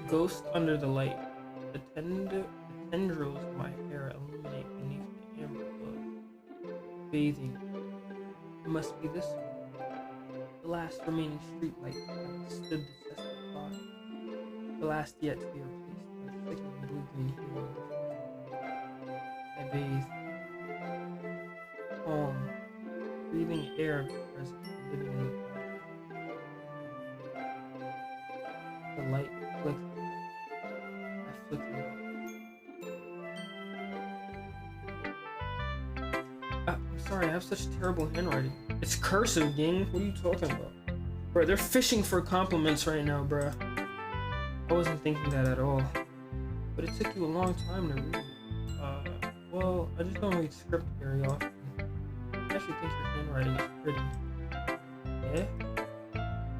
S1: Ghost under the light. The tendrils of my hair illuminate beneath the amber glow. Bathing. It must be this one. The last remaining streetlight that stood the test of thought. The last yet to be replaced by flickering blue-green heroes. I bathe. Calm. Breathing air of the present, living in the past. The light flickers. I flicker. I'm sorry, I have such terrible handwriting. It's cursive, gang. What are you talking about? Bro, they're fishing for compliments right now, bruh. I wasn't thinking that at all. But it took you a long time to read it. Well, I just don't read script very often. I actually think your handwriting is pretty. Eh?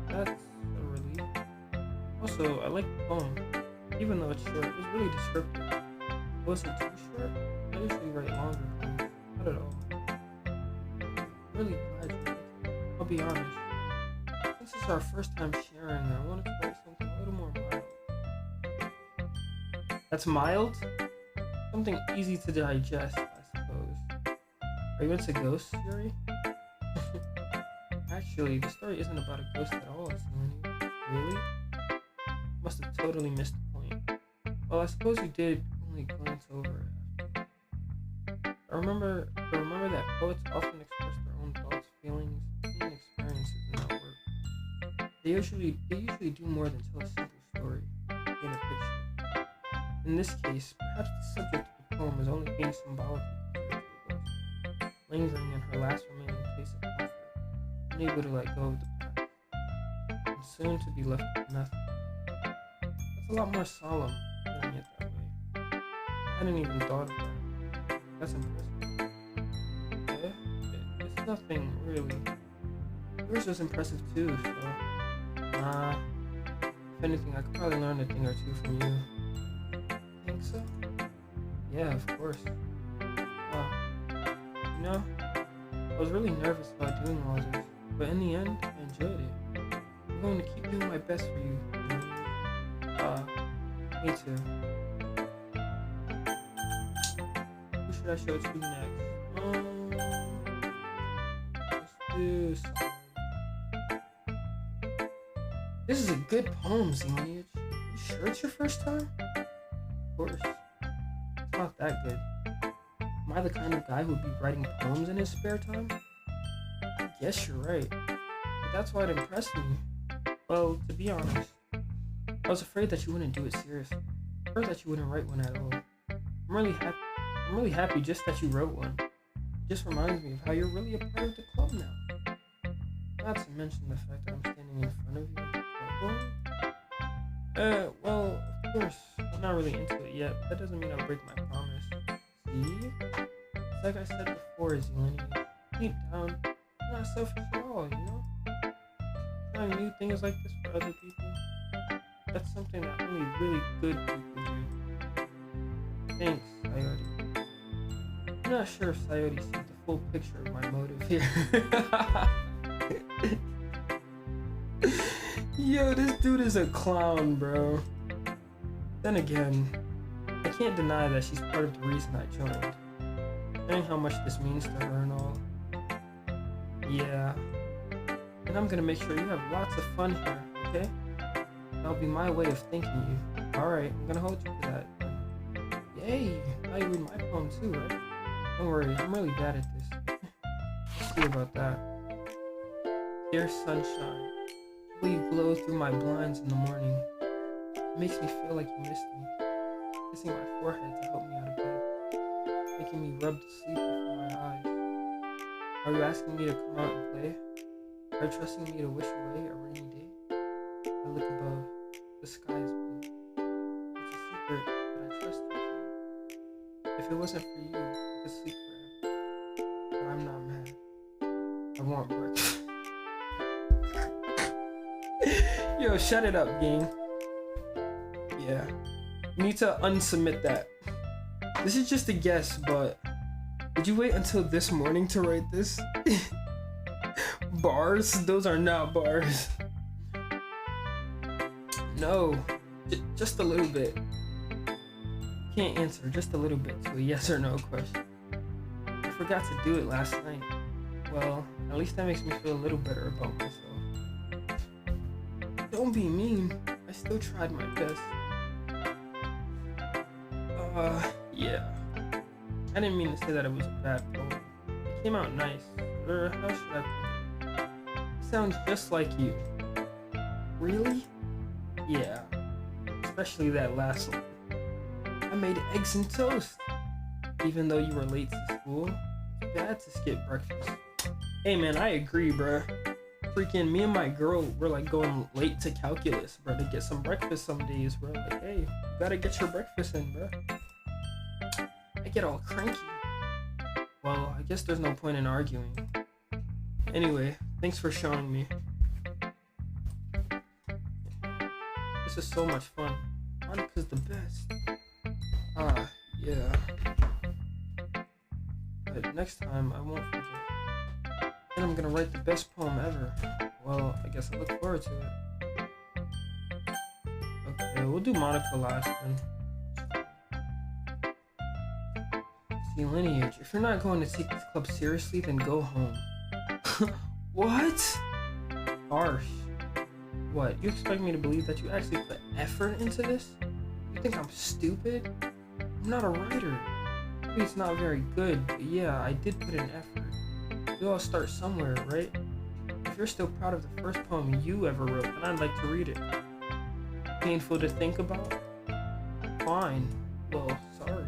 S1: That's a relief. Also, I like the poem. Even though it's short, it was really descriptive. It wasn't too short. I usually write longer poems. Not at all. I'm really glad you liked it. I'll be honest. Since this is our first time sharing, I wanted to write something a little more mild. That's mild? Something easy to digest, I suppose. Are you into ghosts, Yuri? Actually, the story isn't about a ghost at all, Zillineage. Really? Must have totally missed the point. Well, I suppose you did only glance over it after. I remember that poets often express their own thoughts, feelings, and experiences in their work. They usually do more than tell a simple story, paint a picture. In this case, perhaps the subject of the poem is only being symbolic compared to a ghost, lingering in her last remaining place of comfort, unable to let go of the past, and soon to be left with nothing. That's a lot more solemn, feeling it that way. I hadn't even thought of that. That's impressive. Yeah, it's nothing really. Yours was impressive too, so if anything, I could probably learn a thing or two from you. Think so? Yeah, of course. You know, I was really nervous about doing all this, but in the end, I enjoyed it. I'm going to keep doing my best for you. Me too. Who should I show it to next? Let's do something. This is a good poem, ZLINEAGE. You sure it's your first time? Of course. It's not that good. Am I the kind of guy who would be writing poems in his spare time? I guess you're right. But that's why it impressed me. Well, to be honest, I was afraid that you wouldn't do it seriously. Or that you wouldn't write one at all. I'm really happy just that you wrote one. It just reminds me of how you're really a part of the club now. Not to mention the fact that I'm standing in front of you at the club. Well, of course, I'm not really into it yet, but that doesn't mean I'll break my promise. See? It's like I said before, ZLINEAGE. Deep down, I'm not selfish at all, you know? Trying new things like this for other people, that's something that only really good people do. Thanks, Sayori. I'm not sure if Sayori sees the full picture of my motive here. Yo, this dude is a clown, bro. Then again, I can't deny that she's part of the reason I joined. Knowing how much this means to her and all. Yeah. And I'm gonna make sure you have lots of fun here, okay? That'll be my way of thanking you. Alright, I'm gonna hold you to that. Yay! Now you read my poem too, right? Don't worry, I'm really bad at this. Let's see about that. Dear sunshine, will you glow through my blinds in the morning? It makes me feel like you missed me. Kissing my forehead to help me out of bed. Making me rub the sleep before my eyes. Are you asking me to come out and play? Are you trusting me to wish away a rainy day? I look above. The sky is blue. It's a secret, but I trust you. If it wasn't for you, I could sleep forever. But I'm not mad. I want breakfast. Yo, shut it up, gang. Yeah. You need to unsubmit that. This is just a guess, but did you wait until this morning to write this? Bars? Those are not bars. No, just a little bit. Can't answer just a little bit to a yes or no question. I forgot to do it last night. Well, at least that makes me feel a little better about myself. Don't be mean. I still tried my best. Yeah. I didn't mean to say that it was a bad poem. It came out nice. Or how should I put it? It sounds just like you. Really? Yeah. Especially that last one. I made eggs and toast. Even though you were late to school, it's bad to skip breakfast. Hey man, I agree, bruh. Freaking me and my girl were like going late to calculus, bro, to get some breakfast some days, bro. Like, hey, you gotta get your breakfast in, bro. I get all cranky. Well, I guess there's no point in arguing. Anyway, thanks for showing me. This is so much fun. Monica's the best. Yeah. But next time, I won't forget. And I'm gonna write the best poem ever. Well, I guess I look forward to it. Okay, we'll do Monica last then. ZLINEAGE, if you're not going to take this club seriously, then go home. What? Harsh. What, you expect me to believe that you actually put effort into this? You think I'm stupid? I'm not a writer. Maybe it's not very good, but yeah, I did put in effort. We all start somewhere, right? If you're still proud of the first poem you ever wrote, then I'd like to read it. Painful to think about? fine. Well, sorry.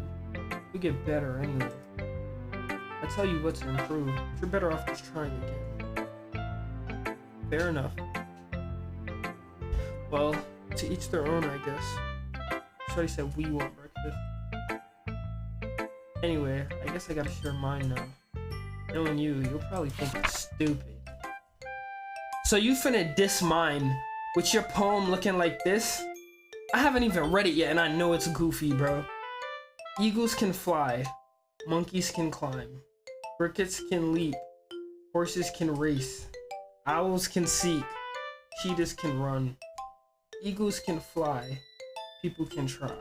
S1: You get better anyway. I tell you what to improve. You're better off just trying again. Fair enough. Well, to each their own, I guess. Shorty said we want breakfast. Anyway, I guess I gotta share mine now. Knowing you'll probably think it's stupid. So you finna diss mine with your poem looking like this? I haven't even read it yet and I know it's goofy, bro. Eagles can fly. Monkeys can climb. Crickets can leap. Horses can race. Owls can seek. Cheetahs can run. Eagles can fly. People can try.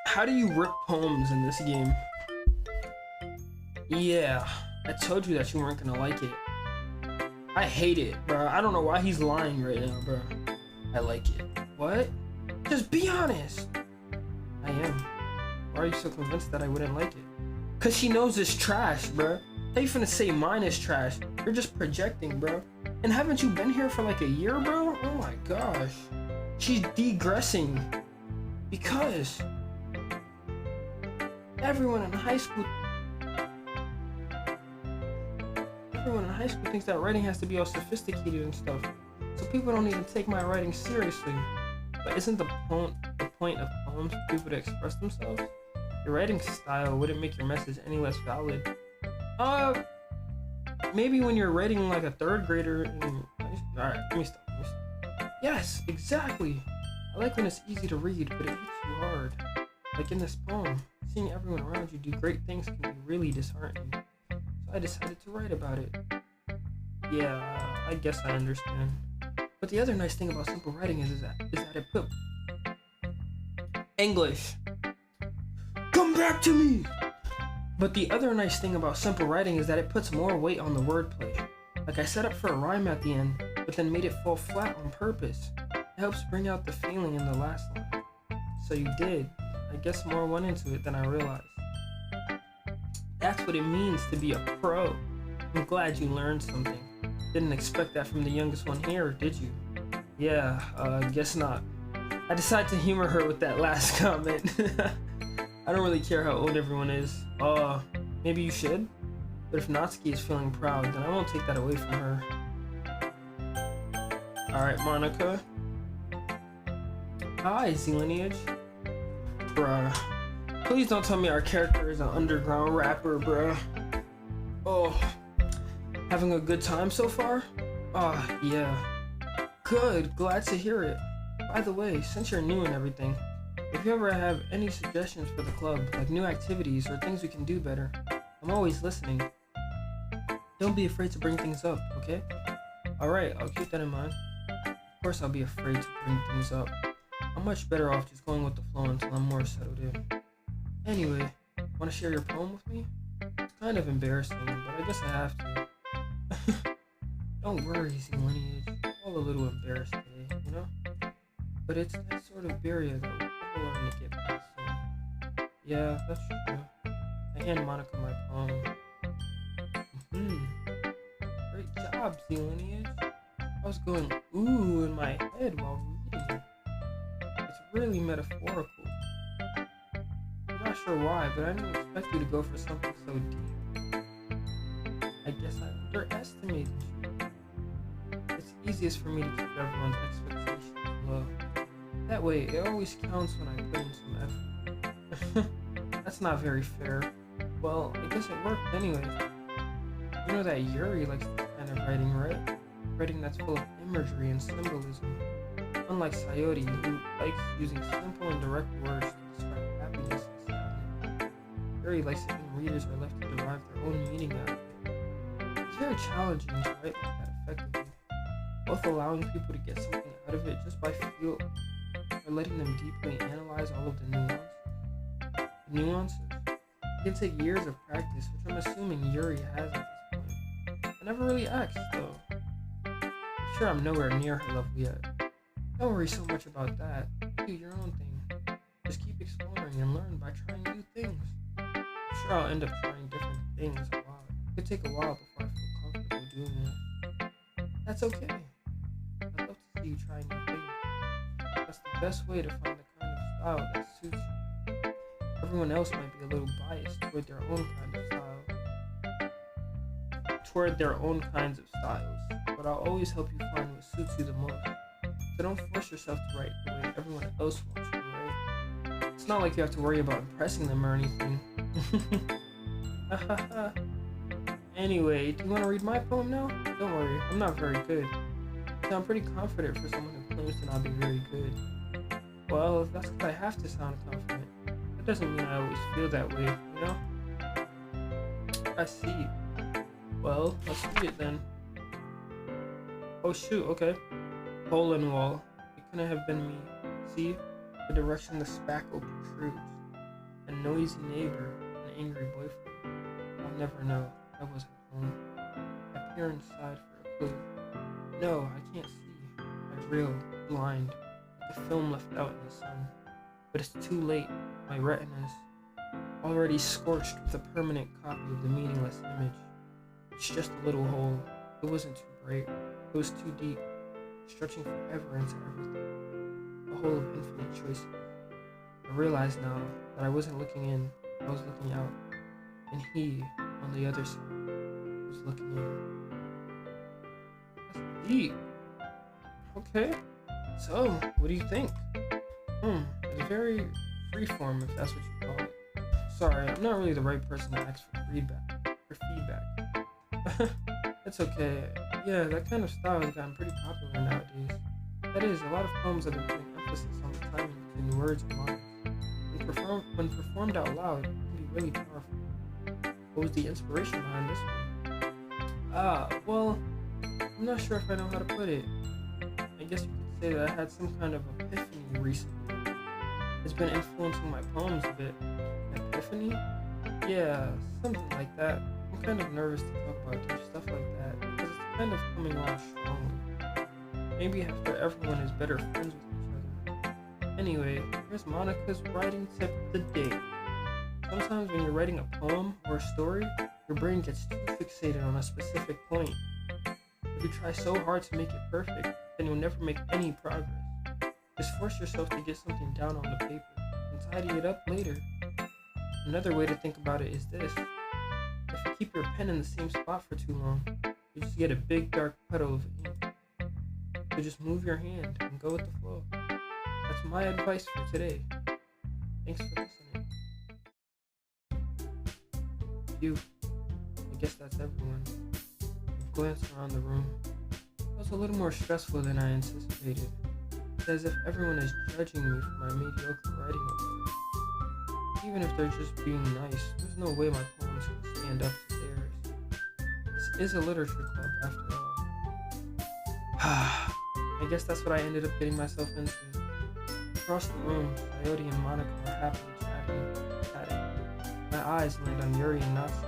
S1: How do you rip poems in this game? Yeah, I told you that you weren't gonna like it. I hate it, bro. I don't know why he's lying right now, bro. I like it. What? Just be honest. I am. Why are you so convinced that I wouldn't like it? Cause she knows it's trash, bro. How you finna say mine is trash? You're just projecting, bro. And haven't you been here for like a year, bro? Oh my gosh. She's degressing. Because everyone in high school thinks that writing has to be all sophisticated and stuff. So people don't even take my writing seriously. But isn't the point of poems for people to express themselves? Your writing style wouldn't make your message any less valid. Maybe when you're writing like a third grader in... Alright, let me stop. Yes, exactly. I like when it's easy to read, but it hits you hard. Like in this poem, seeing everyone around you do great things can be really disheartening. So I decided to write about it. Yeah, I guess I understand. But the other nice thing about simple writing is that it put... English. Come back to me! But the other nice thing about simple writing is that it puts more weight on the wordplay. Like I set up for a rhyme at the end, but then made it fall flat on purpose. It helps bring out the feeling in the last line. So you did. I guess more went into it than I realized. That's what it means to be a pro. I'm glad you learned something. Didn't expect that from the youngest one here, did you? Yeah, guess not. I decided to humor her with that last comment. I don't really care how old everyone is. Maybe you should? But if Natsuki is feeling proud, then I won't take that away from her. Alright, Monica. Hi, ZLINEAGE. Bruh. Please don't tell me our character is an underground rapper, bruh. Oh. Having a good time so far? Yeah. Good, glad to hear it. By the way, since you're new and everything, if you ever have any suggestions for the club, like new activities or things we can do better, I'm always listening. Don't be afraid to bring things up, okay? Alright, I'll keep that in mind. Of course I'll be afraid to bring things up. I'm much better off just going with the flow until I'm more settled in. Anyway, want to share your poem with me? It's kind of embarrassing, but I guess I have to. Don't worry, ZLINEAGE. We're all a little embarrassed today, you know? But it's that sort of barrier that we'll all learn to get past soon. Yeah, that's true. I hand Monica my poem. Great job, ZLINEAGE. I was going ooh in my head while reading. It's really metaphorical. I'm not sure why, but I didn't expect you to go for something so deep. I guess I underestimated you. It's easiest for me to keep everyone's expectations low. That way, it always counts when I put in some effort. That's not very fair. Well, I guess it worked anyway. You know that Yuri likes this kind of writing, right? Writing that's full of imagery and symbolism. Unlike Sayori, who likes using simple and direct words to describe happiness and sadness. Yuri likes it when readers are left to derive their own meaning out of it. It's very challenging to write like that effectively, both allowing people to get something out of it just by feel, or letting them deeply analyze all of the nuances. It can take years of practice, which I'm assuming Yuri has at this point. I never really asked, though. I'm sure I'm nowhere near her level yet. Don't worry so much about that. Do your own thing. Just keep exploring. exploring and learn by trying new things. I'm sure I'll end up trying different things a lot. It could take a while before I feel comfortable doing this. That's okay. I'd love to see you try new things. That's the best way to find the kind of style that suits you. Everyone else might be a little biased toward their own kinds of styles, but I'll always help you find what suits you the most. So don't force yourself to write the way everyone else wants you to write. It's not like you have to worry about impressing them or anything. Anyway, do you want to read my poem now? Don't worry, I'm not very good. I sound pretty confident for someone who claims to not be very good. Well, that's because I have to sound confident. That doesn't mean I always feel that way, you know? I see. Well, let's read it then. Oh shoot, okay. Hole in wall. It couldn't have been me. See? The direction the spackle protrudes. A noisy neighbor, an angry boyfriend. I'll never know. I wasn't home. I peer inside for a clue. No, I can't see. I reel, blind, like the film left out in the sun. But it's too late. My retina's already scorched with a permanent copy of the meaningless image. It's just a little hole. It wasn't too bright. It was too deep, stretching forever into everything. A hole of infinite choices. I realize now that I wasn't looking in, I was looking out. And he, on the other side, was looking in. That's deep. Okay. So, what do you think? It's very freeform, if that's what you call it. Sorry, I'm not really the right person to ask for feedback. It's okay. Yeah, that kind of style has gotten pretty popular nowadays. That is, a lot of poems have been putting emphasis on the timing between words and lines. When performed out loud, it can be really powerful. What was the inspiration behind this one? Well, I'm not sure if I know how to put it. I guess you could say that I had some kind of epiphany recently. It's been influencing my poems a bit. Epiphany? Yeah, something like that. I'm kind of nervous to talk about deep stuff like that because it's kind of coming on strongly. Maybe after everyone is better friends with each other. Anyway, here's Monica's writing tip of the day. Sometimes when you're writing a poem or a story, your brain gets too fixated on a specific point. If you try so hard to make it perfect, then you'll never make any progress. Just force yourself to get something down on the paper and tidy it up later. Another way to think about it is this. If you keep your pen in the same spot for too long, you just get a big dark puddle of ink. So just move your hand and go with the flow. That's my advice for today. Thanks for listening. You. I guess that's everyone. I've glanced around the room. It was a little more stressful than I anticipated. It's as if everyone is judging me for my mediocre writing ability. Even if they're just being nice, there's no way my poems can stand up to theirs. This is a literature club, after all. I guess that's what I ended up getting myself into. Across the room, Coyote and Monica were happily chatting. My eyes land on Yuri and Natsu.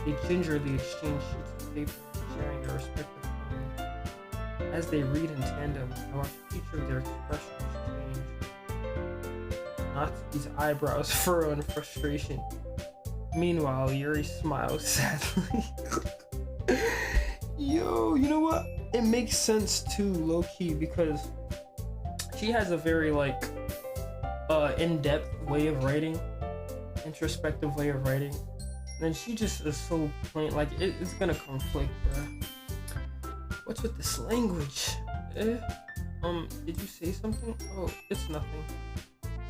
S1: They gingerly exchange sheets of paper, sharing their respective poems. As they read in tandem, I watch each of their expressions change. Natsu's eyebrows furrow in frustration. Meanwhile, Yuri smiles sadly. Yo, you know what? It makes sense too, low-key, because she has a very, in-depth way of writing. Introspective way of writing. And then she just is so plain, it's gonna conflict, bruh. What's with this language? Did you say something? Oh, it's nothing.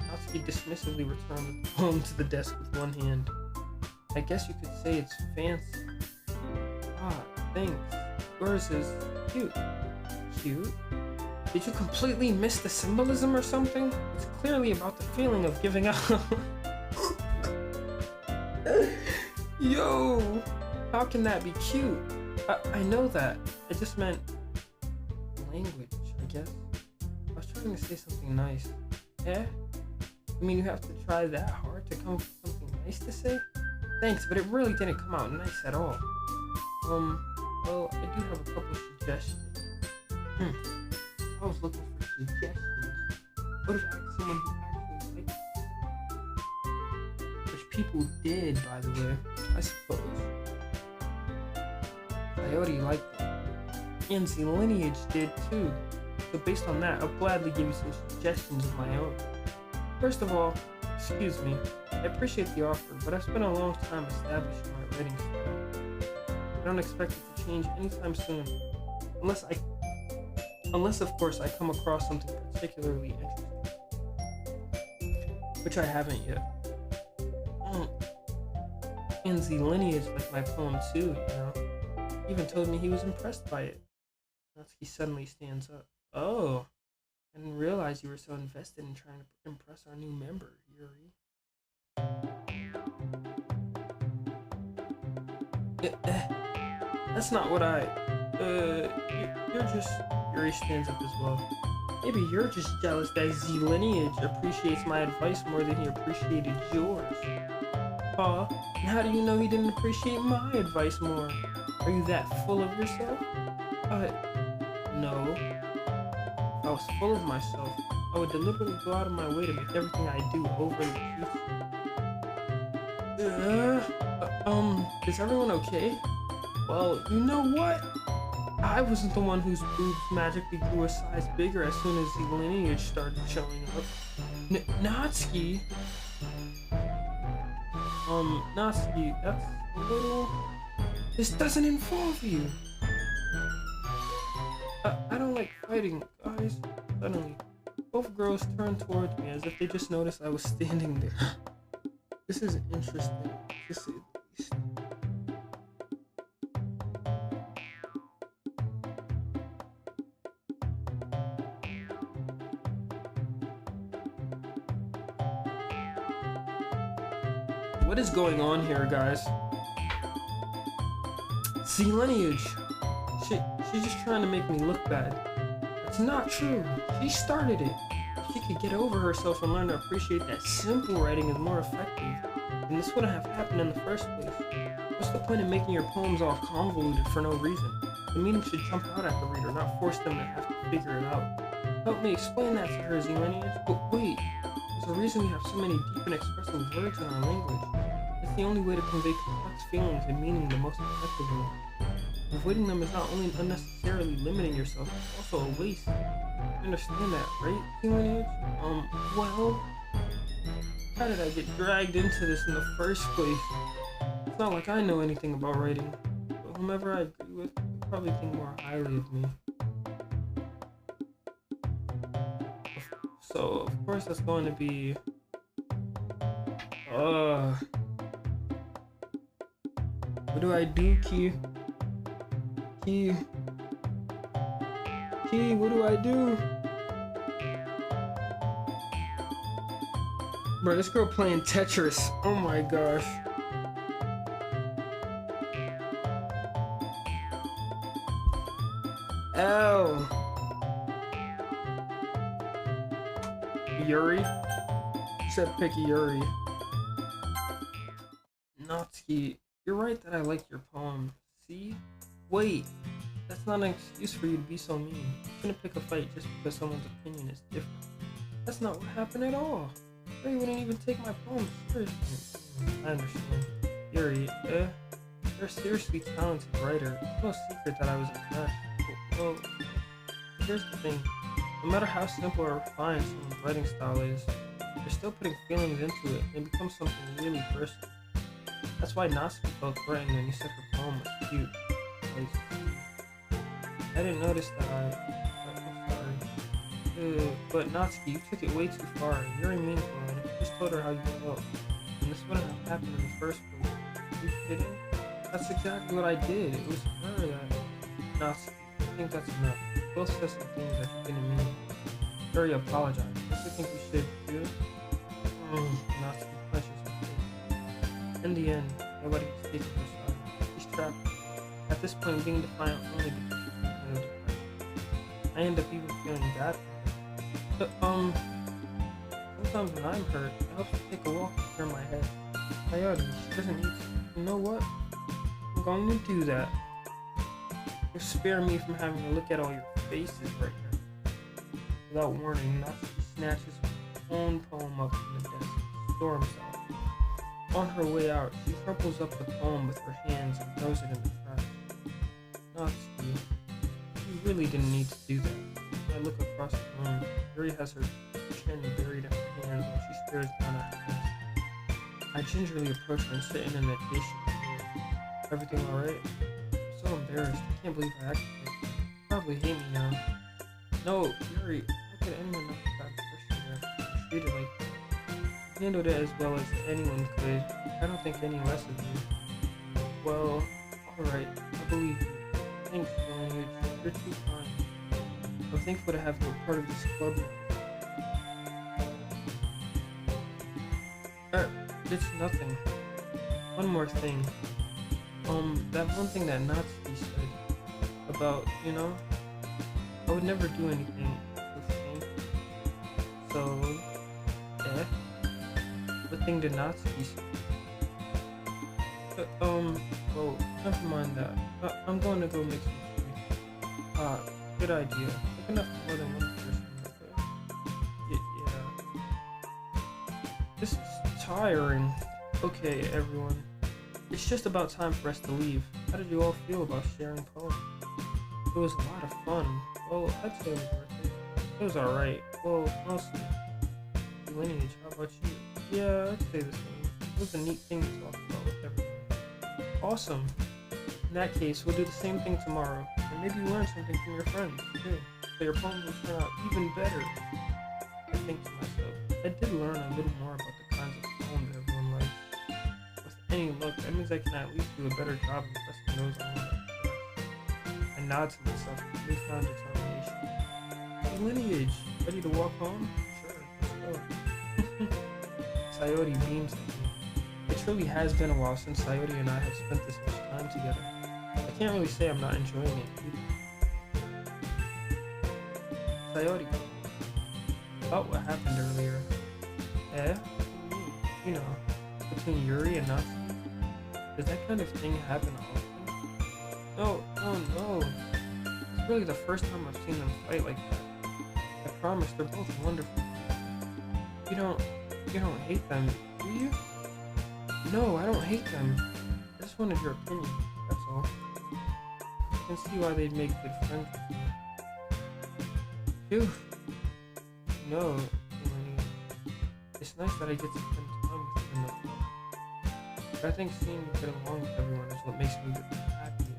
S1: Natsuki dismissively returned the poem to the desk with one hand. I guess you could say it's fancy. Ah, thanks. Yours is cute. Cute? Did you completely miss the symbolism or something? It's clearly about the feeling of giving up. Yo! How can that be cute? I know that. I just meant language, I guess. I was trying to say something nice. Yeah? I mean, you have to try that hard to come up with something nice to say? Thanks, but it really didn't come out nice at all. Well, I do have a couple suggestions. I was looking for suggestions. What if I asked someone who actually likes it? people did, by the way, I suppose. Coyote liked it. And ZLINEAGE did too. So based on that, I'll gladly give you some suggestions of my own. First of all, excuse me, I appreciate the offer, but I've spent a long time establishing my writing style. I don't expect it to change anytime soon, unless of course I come across something particularly interesting, which I haven't yet. And ZLINEAGE liked my poem too, you know. He even told me he was impressed by it. Natsuki suddenly stands up. Oh, I didn't realize you were so invested in trying to impress our new member, Yuri. That's not what you're just... Yuri stands up as well. Maybe you're just jealous that ZLINEAGE appreciates my advice more than he appreciated yours. Aw, and how do you know he didn't appreciate my advice more? Are you that full of yourself? No. If I was full of myself, I would deliberately go out of my way to make everything I do overly truthful. Is everyone okay? Well, you know what? I wasn't the one whose boobs magically grew a size bigger as soon as ZLINEAGE started showing up. Natsuki? Natsuki, that's a little... This doesn't involve you. I don't like fighting, guys. Suddenly, both girls turned towards me as if they just noticed I was standing there. This is interesting, to say the least. What is going on here, guys? ZLINEAGE. She's just trying to make me look bad. It's not true. She started it. If she could get over herself and learn to appreciate that simple writing is more effective, then this wouldn't have happened in the first place. What's the point of making your poems all convoluted for no reason? The meaning should jump out at the reader, not force them to have to figure it out. Help me explain that to her, ZLINEAGE. But wait, there's a reason we have so many deep and expressive words in our language. It's the only way to convey complex feelings and meaning the most effectively. Avoiding them is not only unnecessarily limiting yourself, it's also a waste. You understand that, right, ZLINEAGE? Well... How did I get dragged into this in the first place? It's not like I know anything about writing, but whomever I agree with will probably think more highly of me. So, of course that's going to be... What do I do, Key? Key, what do I do? Bro, this girl playing Tetris. Oh my gosh. L. Yuri? Said pick Yuri. Natsuki, you're right that I like your poem. See? Wait, that's not an excuse for you to be so mean. You shouldn't pick a fight just because someone's opinion is different. That's not what happened at all. Yuri wouldn't even take my poem seriously. I understand. Yuri, you're a seriously talented writer. It's no secret that I was impressed. Well, here's the thing. No matter how simple or refined someone's writing style is, you're still putting feelings into it and it becomes something really personal. That's why Natsuki felt threatened when you said her poem was cute. I didn't notice that I'm sorry. But Natsuki, you took it way too far. You're a mean one, and if you just told her how you felt, then this wouldn't have happened in the first place. Are you kidding? That's exactly what I did. It was her that... Natsuki, I think that's enough. You both said some things that you didn't mean. Yuri apologized. Don't you think we should do it? Natsuki clenches her face. In the end, nobody can speak for her side. She's trapped. At this point, being defiant only becomes a kind of depression. I end up even feeling bad for her. Sometimes when I'm hurt, it helps to take a walk and clear my head. Coyote, she doesn't need to. You know what? I'm going to do that. You'll spare me from having to look at all your faces right now. Without warning, Natsuki snatches her own poem up from the desk and storms out. On her way out, she crumples up the poem with her hands and throws it in the trash. Natsuki, you really didn't need to do that. I look across the room. Yuri has her chin buried in her hands while she stares down at her hands. I gingerly approach her and sit in an meditation. Everything alright? I'm so embarrassed. I can't believe I acted like that. You probably hate me now. No, Yuri, how could anyone not have that impression after being treated like that? You handled it as well as anyone could. I don't think any less of you. Well, alright, I believe you. Thanks, Lineage. You're too kind. I'm thankful to have you a part of this club. It's nothing. One more thing. That one thing that Natsuki said about, I would never do anything the same. So, what thing did Natsuki say? Well, never mind that. I'm going to go make some food. Good idea. Look enough for more than one person. Yeah. This is tiring. Okay, everyone. It's just about time for us to leave. How did you all feel about sharing poems? It was a lot of fun. Well, I'd say it was worth it. It was alright. Well, mostly. Lineage, how about you? Yeah, I'd say the same. It was a neat thing to talk about with everyone. Awesome. In that case, we'll do the same thing tomorrow. And maybe learn something from your friends, too. So your poems will turn out even better. I think to myself, I did learn a little more about the kinds of poems everyone likes. With any luck, that means I can at least do a better job impressing those I want to impress. I nod to myself with newfound determination. Hey, Lineage, ready to walk home? Sure, let's go. Sayori beams at me. It truly has been a while since Sayori and I have spent this much time together. I can't really say I'm not enjoying it either. Sayori, about what happened earlier. You know, between Yuri and Natsuki? Does that kind of thing happen often? No. It's really the first time I've seen them fight like that. I promise, they're both wonderful. You don't hate them, do you? No, I don't hate them. I just wanted your opinion, that's all. I can see why they'd make good friends with you. Phew. No, it's nice that I get to spend time with you in the club. But I think seeing you get along with everyone is what makes me the happiest.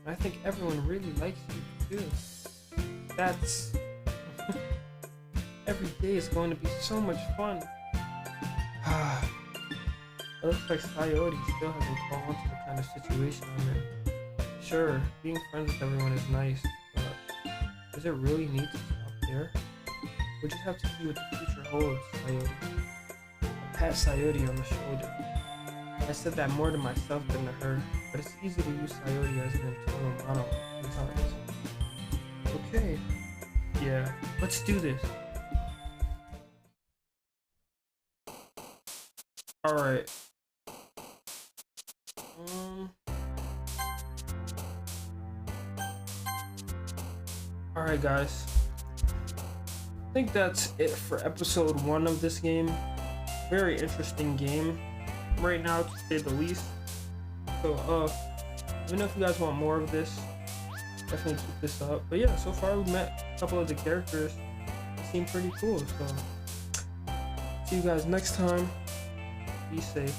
S1: And I think everyone really likes you too. That's... Every day is going to be so much fun. It looks like Sayori still hasn't caught on to the kind of situation I'm in. Sure, being friends with everyone is nice, but does it really need to stop there? We'll just have to see what the future holds, Sayori. I pat Sayori on the shoulder. I said that more to myself than to her, but it's easy to use Sayori as an internal monologue sometimes. Okay. Yeah, let's do this. Alright. Alright guys. I think that's it for episode 1 of this game. Very interesting game right now, to say the least. So let me know if you guys want more of this. Definitely keep this up. But yeah, so far we've met a couple of the characters. They seem pretty cool, so see you guys next time. Be safe.